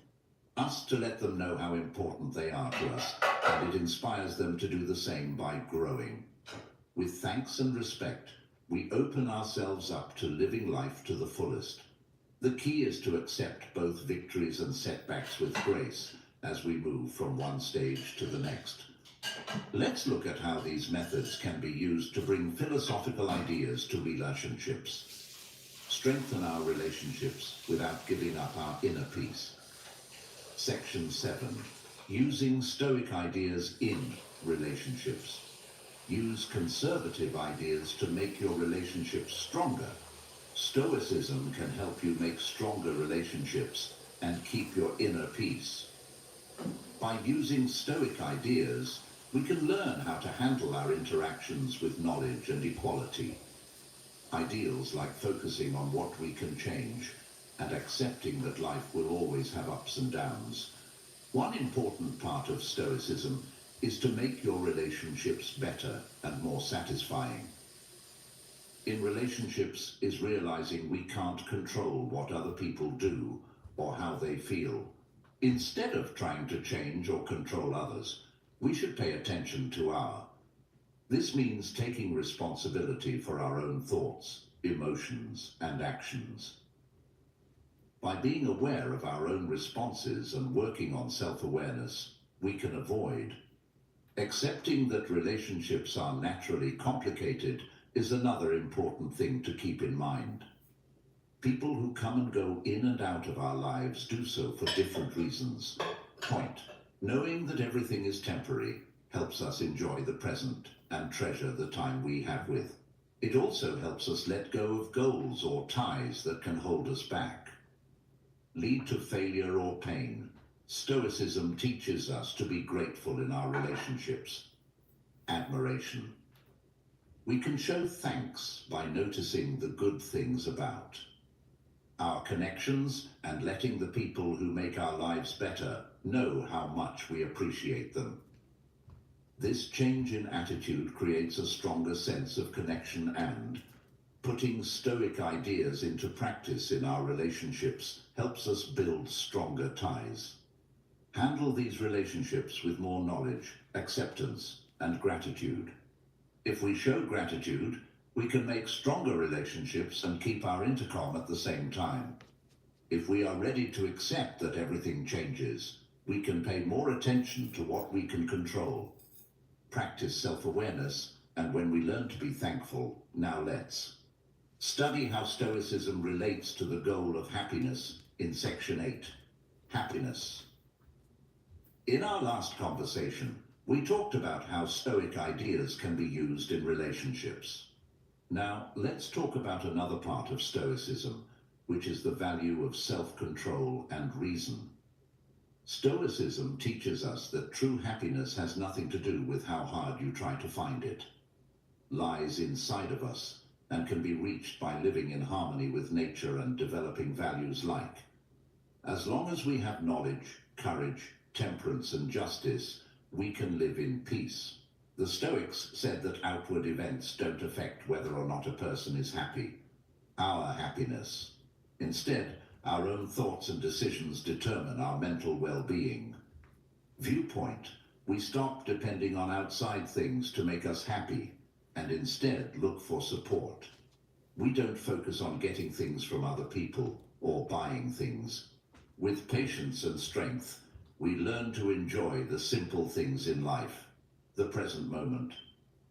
Us to let them know how important they are to us, and it inspires them to do the same by growing. With thanks and respect, we open ourselves up to living life to the fullest. The key is to accept both victories and setbacks with grace as we move from one stage to the next. Let's look at how these methods can be used to bring philosophical ideas to relationships. Strengthen our relationships without giving up our inner peace. Section 7. Using Stoic ideas in relationships. Use conservative ideas to make your relationships stronger. Stoicism can help you make stronger relationships and keep your inner peace. By using Stoic ideas, we can learn how to handle our interactions with knowledge and equality. Ideals like focusing on what we can change and accepting that life will always have ups and downs. One important part of Stoicism is to make your relationships better and more satisfying. In relationships is realizing we can't control what other people do or how they feel. Instead of trying to change or control others, we should pay attention to our. This means taking responsibility for our own thoughts, emotions, and actions. By being aware of our own responses and working on self-awareness, we can avoid. Accepting that relationships are naturally complicated is another important thing to keep in mind. People who come and go in and out of our lives do so for different reasons. Point. Knowing that everything is temporary helps us enjoy the present and treasure the time we have with. It also helps us let go of goals or ties that can hold us back. Lead to failure or pain. Stoicism teaches us to be grateful in our relationships. Admiration. We can show thanks by noticing the good things about our connections and letting the people who make our lives better know how much we appreciate them. This change in attitude creates a stronger sense of connection and putting Stoic ideas into practice in our relationships helps us build stronger ties. Handle these relationships with more knowledge, acceptance, and gratitude. If we show gratitude, we can make stronger relationships and keep our intercom at the same time. If we are ready to accept that everything changes, we can pay more attention to what we can control. Practice self-awareness, and when we learn to be thankful, now let's study how Stoicism relates to the goal of happiness in Section 8. Happiness. In our last conversation, we talked about how Stoic ideas can be used in relationships. Now, let's talk about another part of Stoicism, which is the value of self-control and reason. Stoicism teaches us that true happiness has nothing to do with how hard you try to find it. Lies inside of us and can be reached by living in harmony with nature and developing values like, as long as we have knowledge, courage, temperance, and justice, we can live in peace. The Stoics said that outward events don't affect whether or not a person is happy. Our happiness. Instead, our own thoughts and decisions determine our mental well-being. Viewpoint. We stop depending on outside things to make us happy, and instead look for support. We don't focus on getting things from other people or buying things. With patience and strength, we learn to enjoy the simple things in life, the present moment.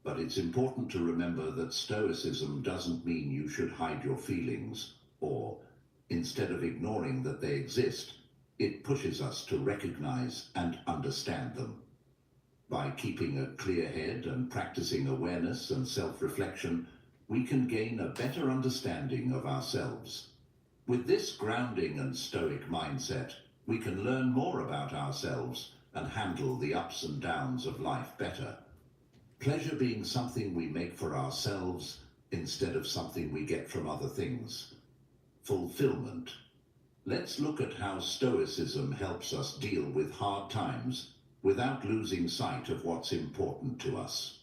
But it's important to remember that Stoicism doesn't mean you should hide your feelings, or, instead of ignoring that they exist, It pushes us to recognize and understand them. By keeping a clear head and practicing awareness and self-reflection, we can gain a better understanding of ourselves. With this grounding and stoic mindset, we can learn more about ourselves and handle the ups and downs of life better. Pleasure being something we make for ourselves instead of something we get from other things. Fulfillment. Let's look at how Stoicism helps us deal with hard times without losing sight of what's important to us.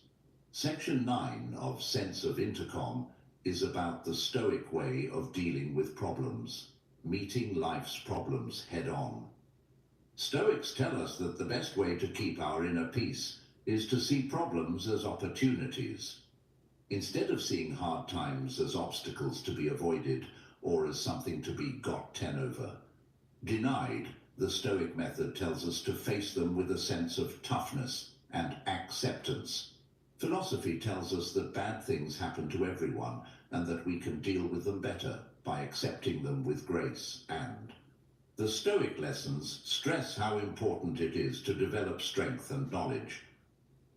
Section 9 of Sense of Intercom is about the Stoic way of dealing with problems, meeting life's problems head on. Stoics tell us that the best way to keep our inner peace is to see problems as opportunities. Instead of seeing hard times as obstacles to be avoided or as something to be got 10 over, denied, the Stoic method tells us to face them with a sense of toughness and acceptance. Philosophy tells us that bad things happen to everyone and that we can deal with them better by accepting them with grace and. The Stoic lessons stress how important it is to develop strength and knowledge.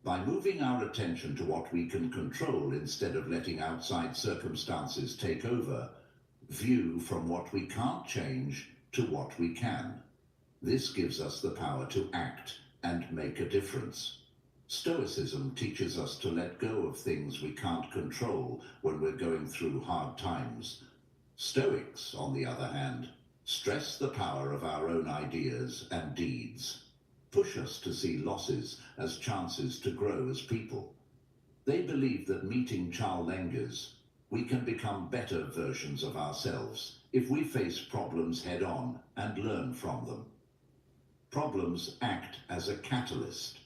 By moving our attention to what we can control instead of letting outside circumstances take over, view from what we can't change to what we can. This gives us the power to act and make a difference. Stoicism teaches us to let go of things we can't control when we're going through hard times. Stoics, on the other hand, stress the power of our own ideas and deeds, push us to see losses as chances to grow as people. They believe that meeting challenges, we can become better versions of ourselves if we face problems head on and learn from them. Problems act as a catalyst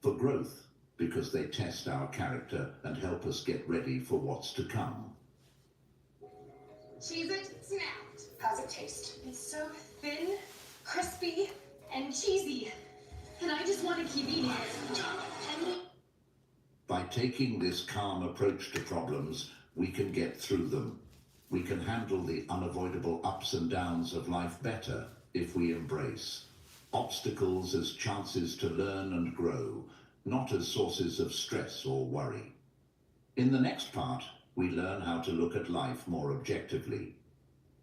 for growth because they test our character and help us get ready for what's to come. Cheez-It Snapped. How's it taste? It's so thin, crispy, and cheesy. And I just want to keep eating it. By taking this calm approach to problems, we can get through them. We can handle the unavoidable ups and downs of life better if we embrace obstacles as chances to learn and grow, not as sources of stress or worry. In the next part, we learn how to look at life more objectively.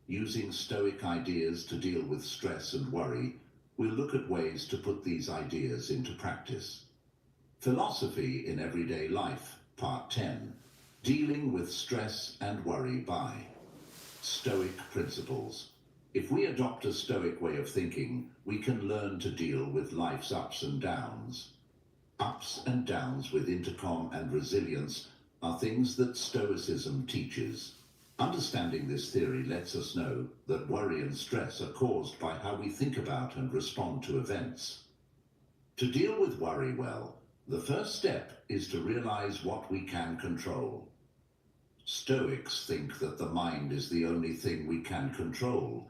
Using Stoic ideas to deal with stress and worry, we'll look at ways to put these ideas into practice. Philosophy in Everyday Life, Part 10. Dealing with Stress and Worry by Stoic Principles. If we adopt a Stoic way of thinking, we can learn to deal with life's ups and downs. Ups and downs with intercom and resilience are things that Stoicism teaches. Understanding this theory lets us know that worry and stress are caused by how we think about and respond to events. To deal with worry well, the first step is to realize what we can control. Stoics think that the mind is the only thing we can control.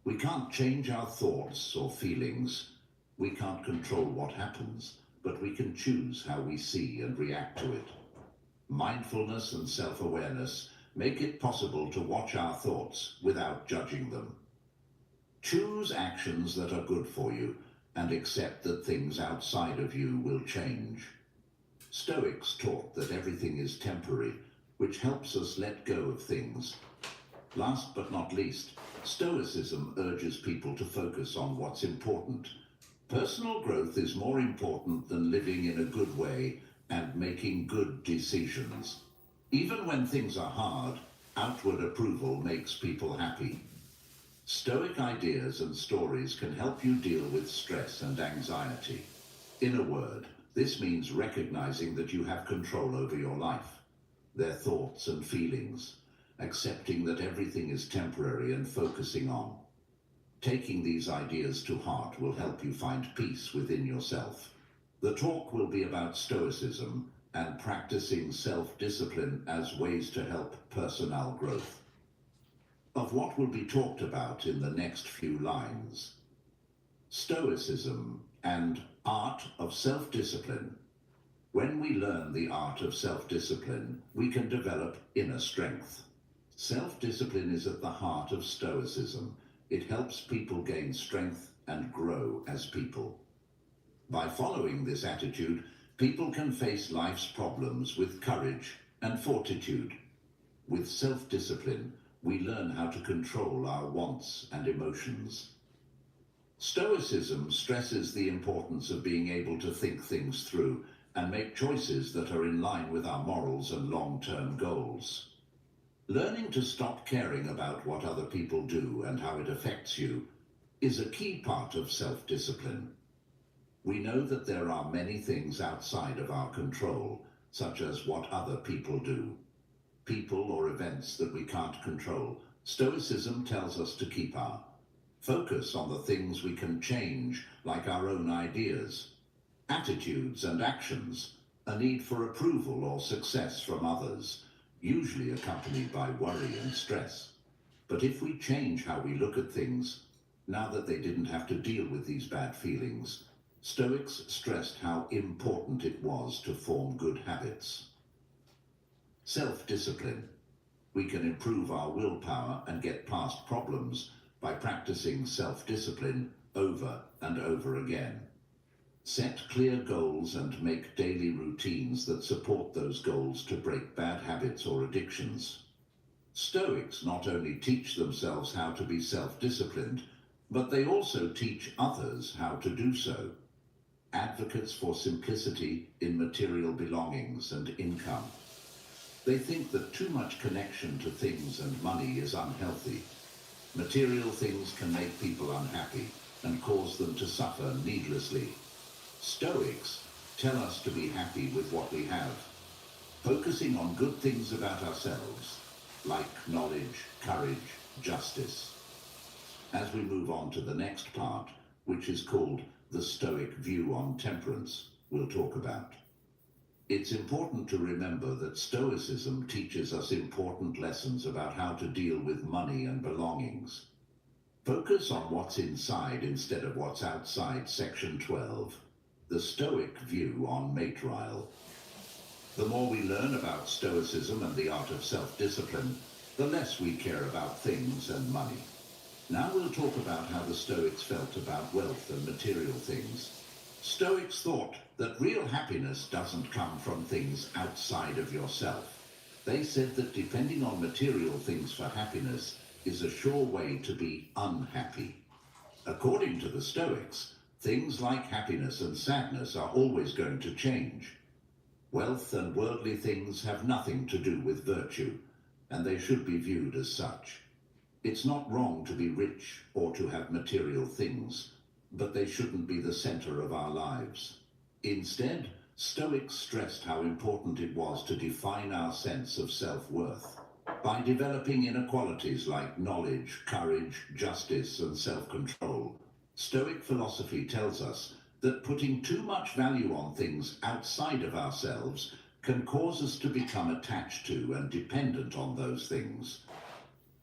We can't change our thoughts or feelings. We can't control what happens, but we can choose how we see and react to it. Mindfulness and self-awareness make it possible to watch our thoughts without judging them. Choose actions that are good for you and accept that things outside of you will change. Stoics taught that everything is temporary, which helps us let go of things. Last but not least, Stoicism urges people to focus on what's important. Personal growth is more important than living in a good way and making good decisions. Even when things are hard, outward approval makes people happy. Stoic ideas and stories can help you deal with stress and anxiety. In a word, this means recognizing that you have control over your life, their thoughts and feelings, accepting that everything is temporary and focusing on. Taking these ideas to heart will help you find peace within yourself. The talk will be about Stoicism and practicing self-discipline as ways to help personal growth. Of what will be talked about in the next few lines. Stoicism and art of self-discipline. When we learn the art of self-discipline, we can develop inner strength. Self-discipline is at the heart of Stoicism. It helps people gain strength and grow as people. By following this attitude, people can face life's problems with courage and fortitude. With self-discipline, we learn how to control our wants and emotions. Stoicism stresses the importance of being able to think things through and make choices that are in line with our morals and long-term goals. Learning to stop caring about what other people do and how it affects you is a key part of self-discipline. We know that there are many things outside of our control, such as what other people do. People or events that we can't control. Stoicism tells us to keep our focus on the things we can change, like our own ideas, attitudes and actions, a need for approval or success from others, usually accompanied by worry and stress. But if we change how we look at things, now that they didn't have to deal with these bad feelings, Stoics stressed how important it was to form good habits. Self-discipline. We can improve our willpower and get past problems by practicing self-discipline over and over again. Set clear goals and make daily routines that support those goals to break bad habits or addictions. Stoics not only teach themselves how to be self-disciplined, but they also teach others how to do so. Advocates for simplicity in material belongings and income. They think that too much connection to things and money is unhealthy. Material things can make people unhappy and cause them to suffer needlessly. Stoics tell us to be happy with what we have, focusing on good things about ourselves, like knowledge, courage, justice. As we move on to the next part, which is called the Stoic view on temperance, we'll talk about. It's important to remember that Stoicism teaches us important lessons about how to deal with money and belongings. Focus on what's inside instead of what's outside, section 12. The Stoic view on material. The more we learn about Stoicism and the art of self-discipline, the less we care about things and money. Now we'll talk about how the Stoics felt about wealth and material things. Stoics thought that real happiness doesn't come from things outside of yourself. They said that depending on material things for happiness is a sure way to be unhappy. According to the Stoics, things like happiness and sadness are always going to change. Wealth and worldly things have nothing to do with virtue, and they should be viewed as such. It's not wrong to be rich or to have material things, but they shouldn't be the center of our lives. Instead, Stoics stressed how important it was to define our sense of self-worth. By developing inner qualities like knowledge, courage, justice, and self-control, Stoic philosophy tells us that putting too much value on things outside of ourselves can cause us to become attached to and dependent on those things.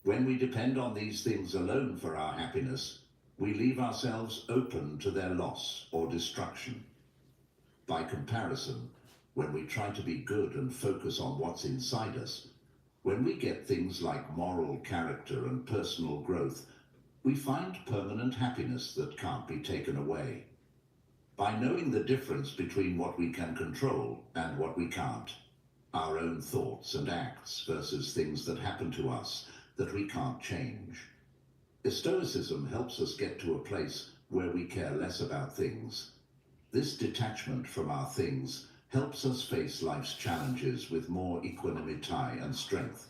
When we depend on these things alone for our happiness, we leave ourselves open to their loss or destruction. By comparison, when we try to be good and focus on what's inside us, when we get things like moral character and personal growth, we find permanent happiness that can't be taken away. By knowing the difference between what we can control and what we can't, our own thoughts and acts versus things that happen to us that we can't change. Stoicism helps us get to a place where we care less about things. This detachment from our things helps us face life's challenges with more equanimity and strength.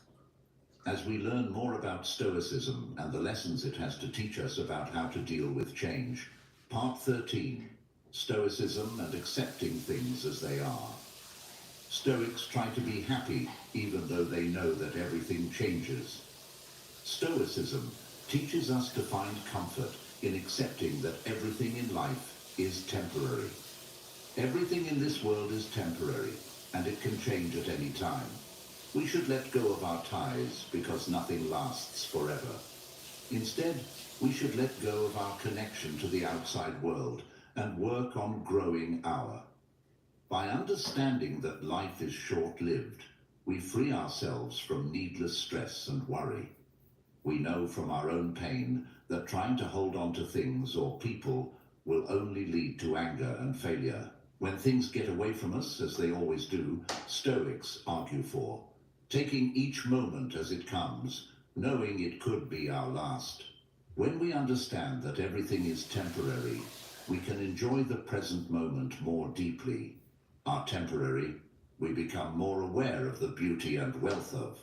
As we learn more about Stoicism and the lessons it has to teach us about how to deal with change, Part 13, Stoicism and accepting things as they are. Stoics try to be happy even though they know that everything changes. Stoicism teaches us to find comfort in accepting that everything in life is temporary. Everything in this world is temporary, and it can change at any time. We should let go of our ties because nothing lasts forever. Instead, we should let go of our connection to the outside world and work on growing our. By understanding that life is short-lived, we free ourselves from needless stress and worry. We know from our own pain that trying to hold on to things or people will only lead to anger and failure. When things get away from us, as they always do, Stoics argue for taking each moment as it comes, knowing it could be our last. When we understand that everything is temporary, we can enjoy the present moment more deeply. Are temporary, we become more aware of the beauty and wealth of.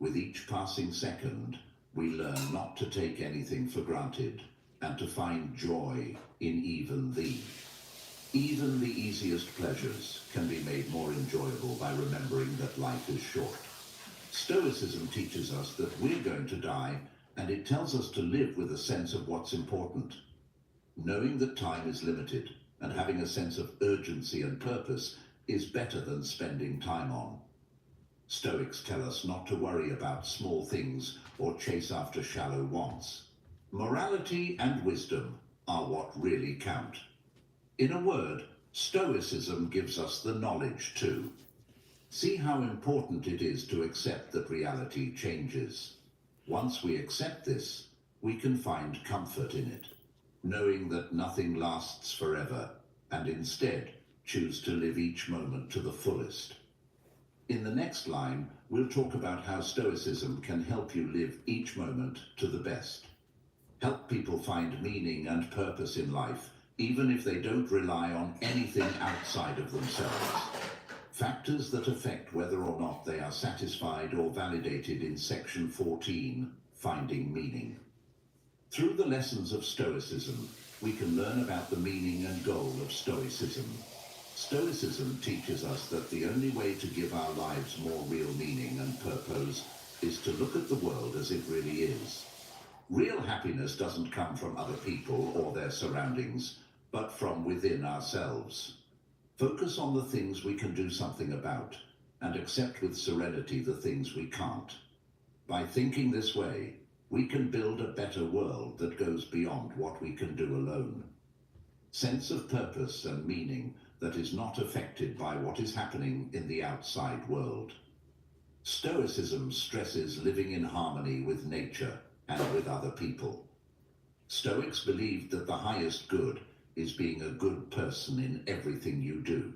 With each passing second, we learn not to take anything for granted and to find joy in even the easiest pleasures can be made more enjoyable by remembering that life is short. Stoicism teaches us that we're going to die, and it tells us to live with a sense of what's important. Knowing that time is limited and having a sense of urgency and purpose is better than spending time on. Stoics tell us not to worry about small things or chase after shallow wants. Morality and wisdom are what really count. In a word, Stoicism gives us the knowledge too. See how important it is to accept that reality changes. Once we accept this, we can find comfort in it, knowing that nothing lasts forever, and instead choose to live each moment to the fullest. In the next line, we'll talk about how Stoicism can help you live each moment to the best. Help people find meaning and purpose in life, even if they don't rely on anything outside of themselves. Factors that affect whether or not they are satisfied or validated in section 14, Finding Meaning. Through the lessons of Stoicism, we can learn about the meaning and goal of Stoicism. Stoicism teaches us that the only way to give our lives more real meaning and purpose is to look at the world as it really is. Real happiness doesn't come from other people or their surroundings, but from within ourselves. Focus on the things we can do something about, and accept with serenity the things we can't. By thinking this way, we can build a better world that goes beyond what we can do alone. Sense of purpose and meaning that is not affected by what is happening in the outside world. Stoicism stresses living in harmony with nature and with other people. Stoics believed that the highest good is being a good person in everything you do.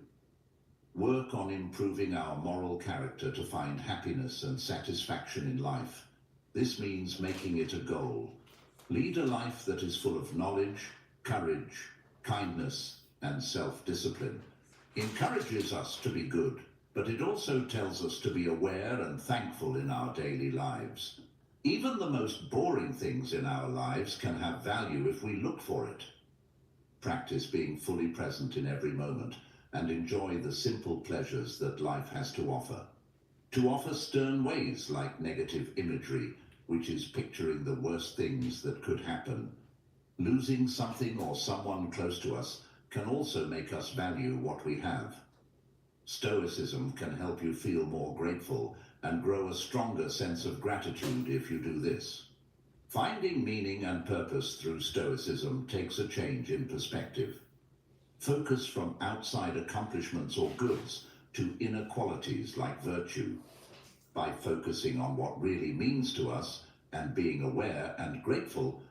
Work on improving our moral character to find happiness and satisfaction in life. This means making it a goal. Lead a life that is full of knowledge, courage, kindness, and self-discipline. Encourages us to be good, but it also tells us to be aware and thankful in our daily lives. Even the most boring things in our lives can have value if we look for it. Practice being fully present in every moment and enjoy the simple pleasures that life has to offer. To offer stern ways like negative imagery, which is picturing the worst things that could happen. Losing something or someone close to us can also make us value what we have. Stoicism can help you feel more grateful and grow a stronger sense of gratitude if you do this. Finding meaning and purpose through Stoicism takes a change in perspective. Focus from outside accomplishments or goods to inner qualities like virtue. By focusing on what really means to us and being aware and grateful,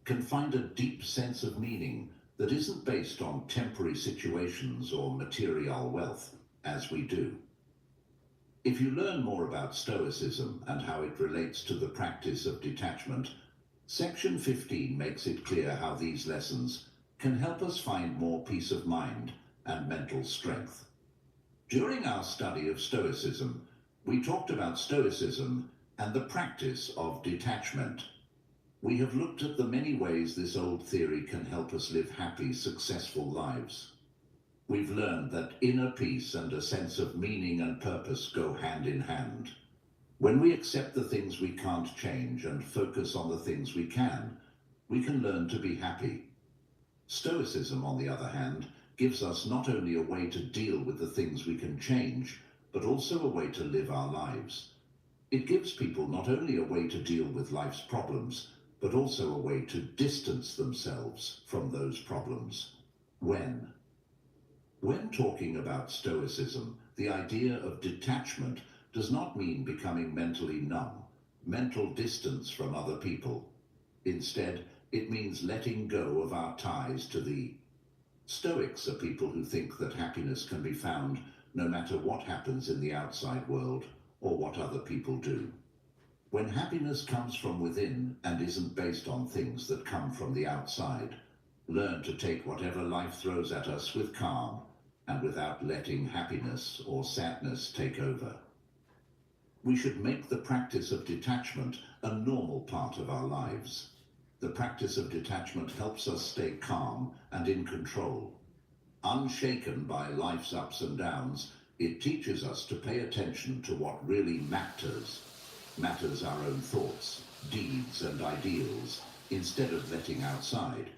can find a deep sense of meaning that isn't based on temporary situations or material wealth, as we do. If you learn more about Stoicism and how it relates to the practice of detachment, Section 15 makes it clear how these lessons can help us find more peace of mind and mental strength. During our study of Stoicism, we talked about Stoicism and the practice of detachment. We have looked at the many ways this old theory can help us live happy, successful lives. We've learned that inner peace and a sense of meaning and purpose go hand in hand. When we accept the things we can't change and focus on the things we can learn to be happy. Stoicism, on the other hand, gives us not only a way to deal with the things we can change, but also a way to live our lives. It gives people not only a way to deal with life's problems, but also a way to distance themselves from those problems. When talking about Stoicism, the idea of detachment does not mean becoming mentally numb, mental distance from other people. Instead, it means letting go of our ties to thee. Stoics are people who think that happiness can be found no matter what happens in the outside world or what other people do. When happiness comes from within and isn't based on things that come from the outside, learn to take whatever life throws at us with calm and without letting happiness or sadness take over. We should make the practice of detachment a normal part of our lives. The practice of detachment helps us stay calm and in control. Unshaken by life's ups and downs, it teaches us to pay attention to what really matters. Matters our own thoughts, deeds, and ideals, instead of letting outside.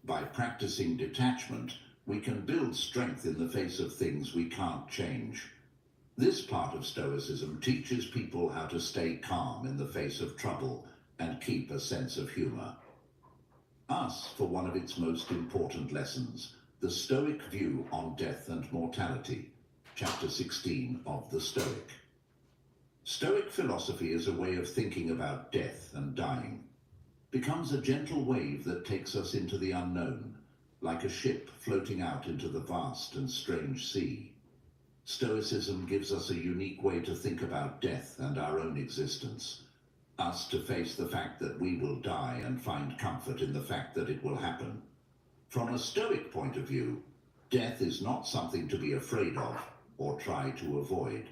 By practicing detachment, we can build strength in the face of things we can't change. This part of Stoicism teaches people how to stay calm in the face of trouble and keep a sense of humor. Us for one of its most important lessons, the Stoic view on death and mortality, chapter 16 of the Stoic. Stoic philosophy is a way of thinking about death and dying. Becomes a gentle wave that takes us into the unknown, like a ship floating out into the vast and strange sea. Stoicism gives us a unique way to think about death and our own existence. Us to face the fact that we will die and find comfort in the fact that it will happen. From a Stoic point of view, death is not something to be afraid of or try to avoid.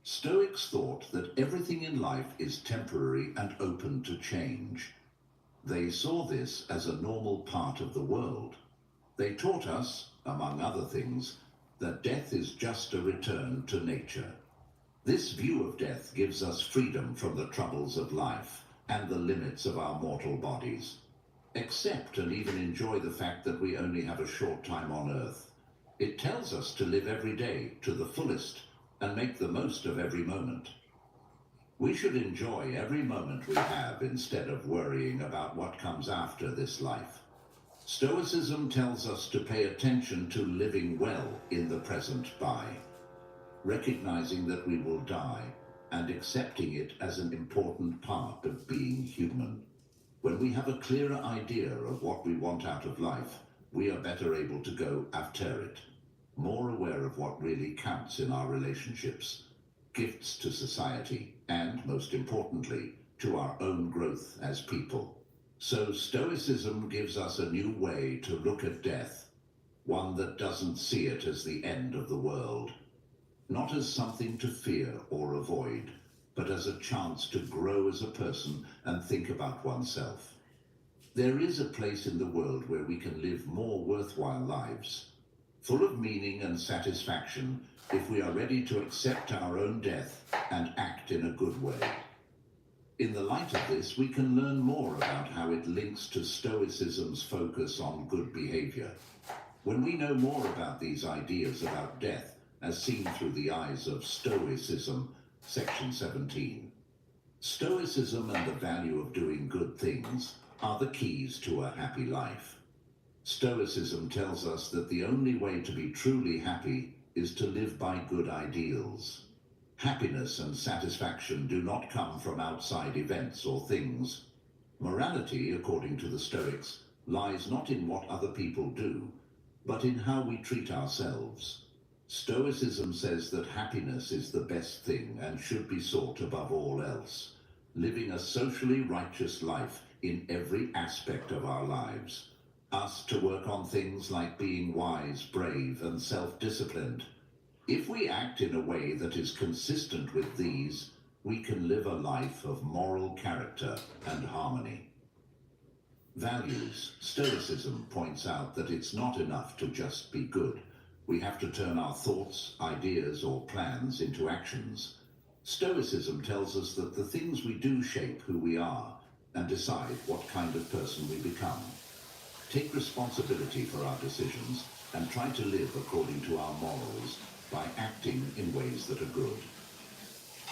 Stoics thought that everything in life is temporary and open to change. They saw this as a normal part of the world. They taught us, among other things, that death is just a return to nature. This view of death gives us freedom from the troubles of life and the limits of our mortal bodies. Accept and even enjoy the fact that we only have a short time on earth. It tells us to live every day to the fullest and make the most of every moment. We should enjoy every moment we have instead of worrying about what comes after this life. Stoicism tells us to pay attention to living well in the present by recognizing that we will die and accepting it as an important part of being human. When we have a clearer idea of what we want out of life, we are better able to go after it, more aware of what really counts in our relationships, gifts to society, and, most importantly, to our own growth as people. So Stoicism gives us a new way to look at death, one that doesn't see it as the end of the world, not as something to fear or avoid, but as a chance to grow as a person and think about oneself. There is a place in the world where we can live more worthwhile lives, full of meaning and satisfaction, if we are ready to accept our own death and act in a good way. In the light of this, we can learn more about how it links to Stoicism's focus on good behavior. When we know more about these ideas about death, as seen through the eyes of Stoicism, section 17. Stoicism and the value of doing good things are the keys to a happy life. Stoicism tells us that the only way to be truly happy is to live by good ideals. Happiness and satisfaction do not come from outside events or things. Morality, according to the Stoics, lies not in what other people do, but in how we treat ourselves. Stoicism says that happiness is the best thing and should be sought above all else, living a socially righteous life in every aspect of our lives. Us to work on things like being wise, brave, and self-disciplined. If we act in a way that is consistent with these, we can live a life of moral character and harmony. Values. Stoicism points out that it's not enough to just be good. We have to turn our thoughts, ideas, or plans into actions. Stoicism tells us that the things we do shape who we are and decide what kind of person we become. Take responsibility for our decisions and try to live according to our morals by acting in ways that are good.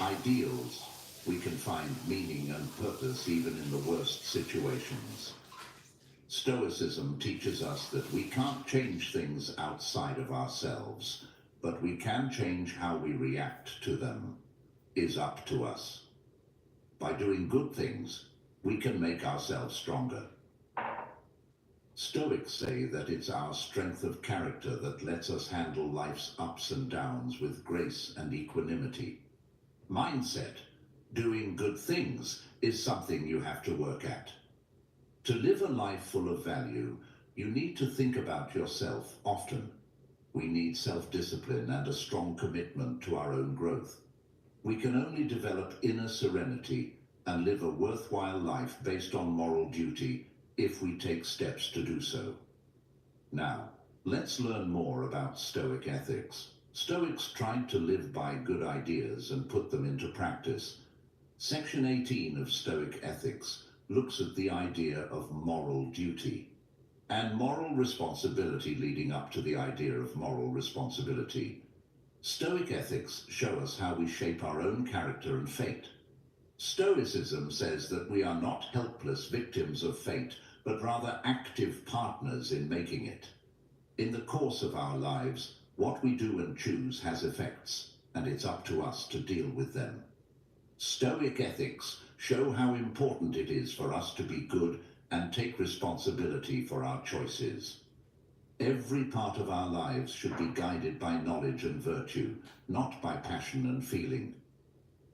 Ideals. We can find meaning and purpose even in the worst situations. Stoicism teaches us that we can't change things outside of ourselves, but we can change how we react to them. Is up to us. By doing good things, we can make ourselves stronger. Stoics say that it's our strength of character that lets us handle life's ups and downs with grace and equanimity. Mindset, doing good things, is something you have to work at. To live a life full of value, you need to think about yourself often. We need self-discipline and a strong commitment to our own growth. We can only develop inner serenity and live a worthwhile life based on moral duty if we take steps to do so. Now, let's learn more about Stoic ethics. Stoics tried to live by good ideas and put them into practice. Section 18 of Stoic ethics looks at the idea of moral duty and moral responsibility leading up to the idea of moral responsibility. Stoic ethics show us how we shape our own character and fate. Stoicism says that we are not helpless victims of fate, but rather active partners in making it. In the course of our lives, what we do and choose has effects, and it's up to us to deal with them. Stoic ethics show how important it is for us to be good and take responsibility for our choices. Every part of our lives should be guided by knowledge and virtue, not by passion and feeling.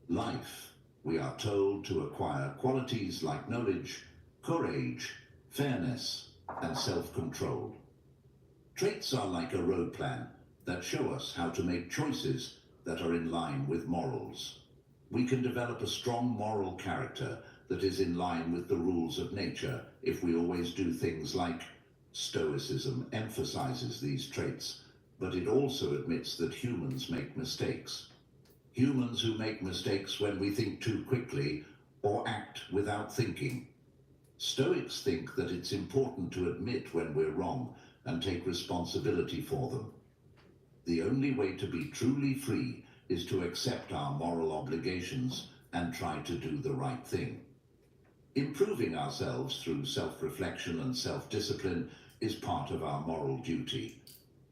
Life, we are told to acquire qualities like knowledge, courage, fairness, and self-control. Traits are like a road plan that show us how to make choices that are in line with morals. We can develop a strong moral character that is in line with the rules of nature if we always do things like. Stoicism emphasizes these traits, but it also admits that humans make mistakes. Humans who make mistakes when we think too quickly or act without thinking. Stoics think that it's important to admit when we're wrong and take responsibility for them. The only way to be truly free is to accept our moral obligations and try to do the right thing. Improving ourselves through self-reflection and self-discipline is part of our moral duty.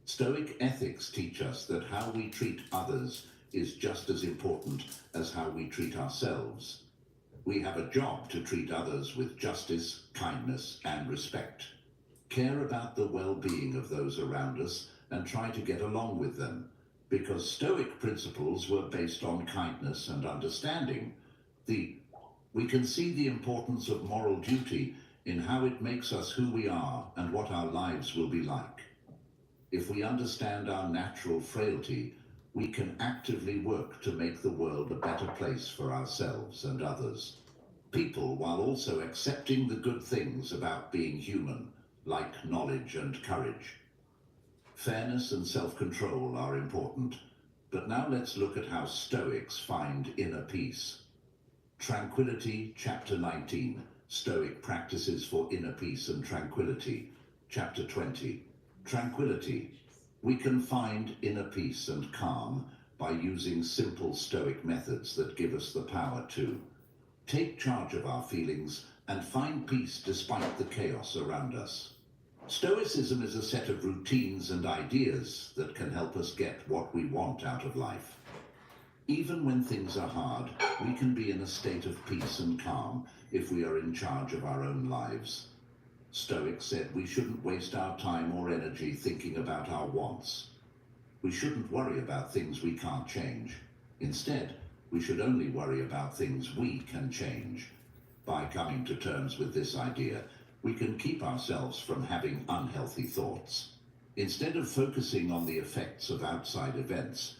Stoic ethics teach us that how we treat others is just as important as how we treat ourselves. We have a job to treat others with justice, kindness, and respect. Care about the well-being of those around us and try to get along with them, because Stoic principles were based on kindness and understanding. We can see the importance of moral duty in how it makes us who we are and what our lives will be like. If we understand our natural frailty, we can actively work to make the world a better place for ourselves and others. People, while also accepting the good things about being human, like knowledge and courage. Fairness and self-control are important, but now let's look at how Stoics find inner peace. Tranquility, Chapter 19, Stoic Practices for Inner Peace and Tranquility, Chapter 20. Tranquility. We can find inner peace and calm by using simple Stoic methods that give us the power to take charge of our feelings and find peace despite the chaos around us. Stoicism is a set of routines and ideas that can help us get what we want out of life. Even when things are hard, we can be in a state of peace and calm if we are in charge of our own lives. Stoics said we shouldn't waste our time or energy thinking about our wants. We shouldn't worry about things we can't change. Instead, we should only worry about things we can change. By coming to terms with this idea, we can keep ourselves from having unhealthy thoughts. Instead of focusing on the effects of outside events,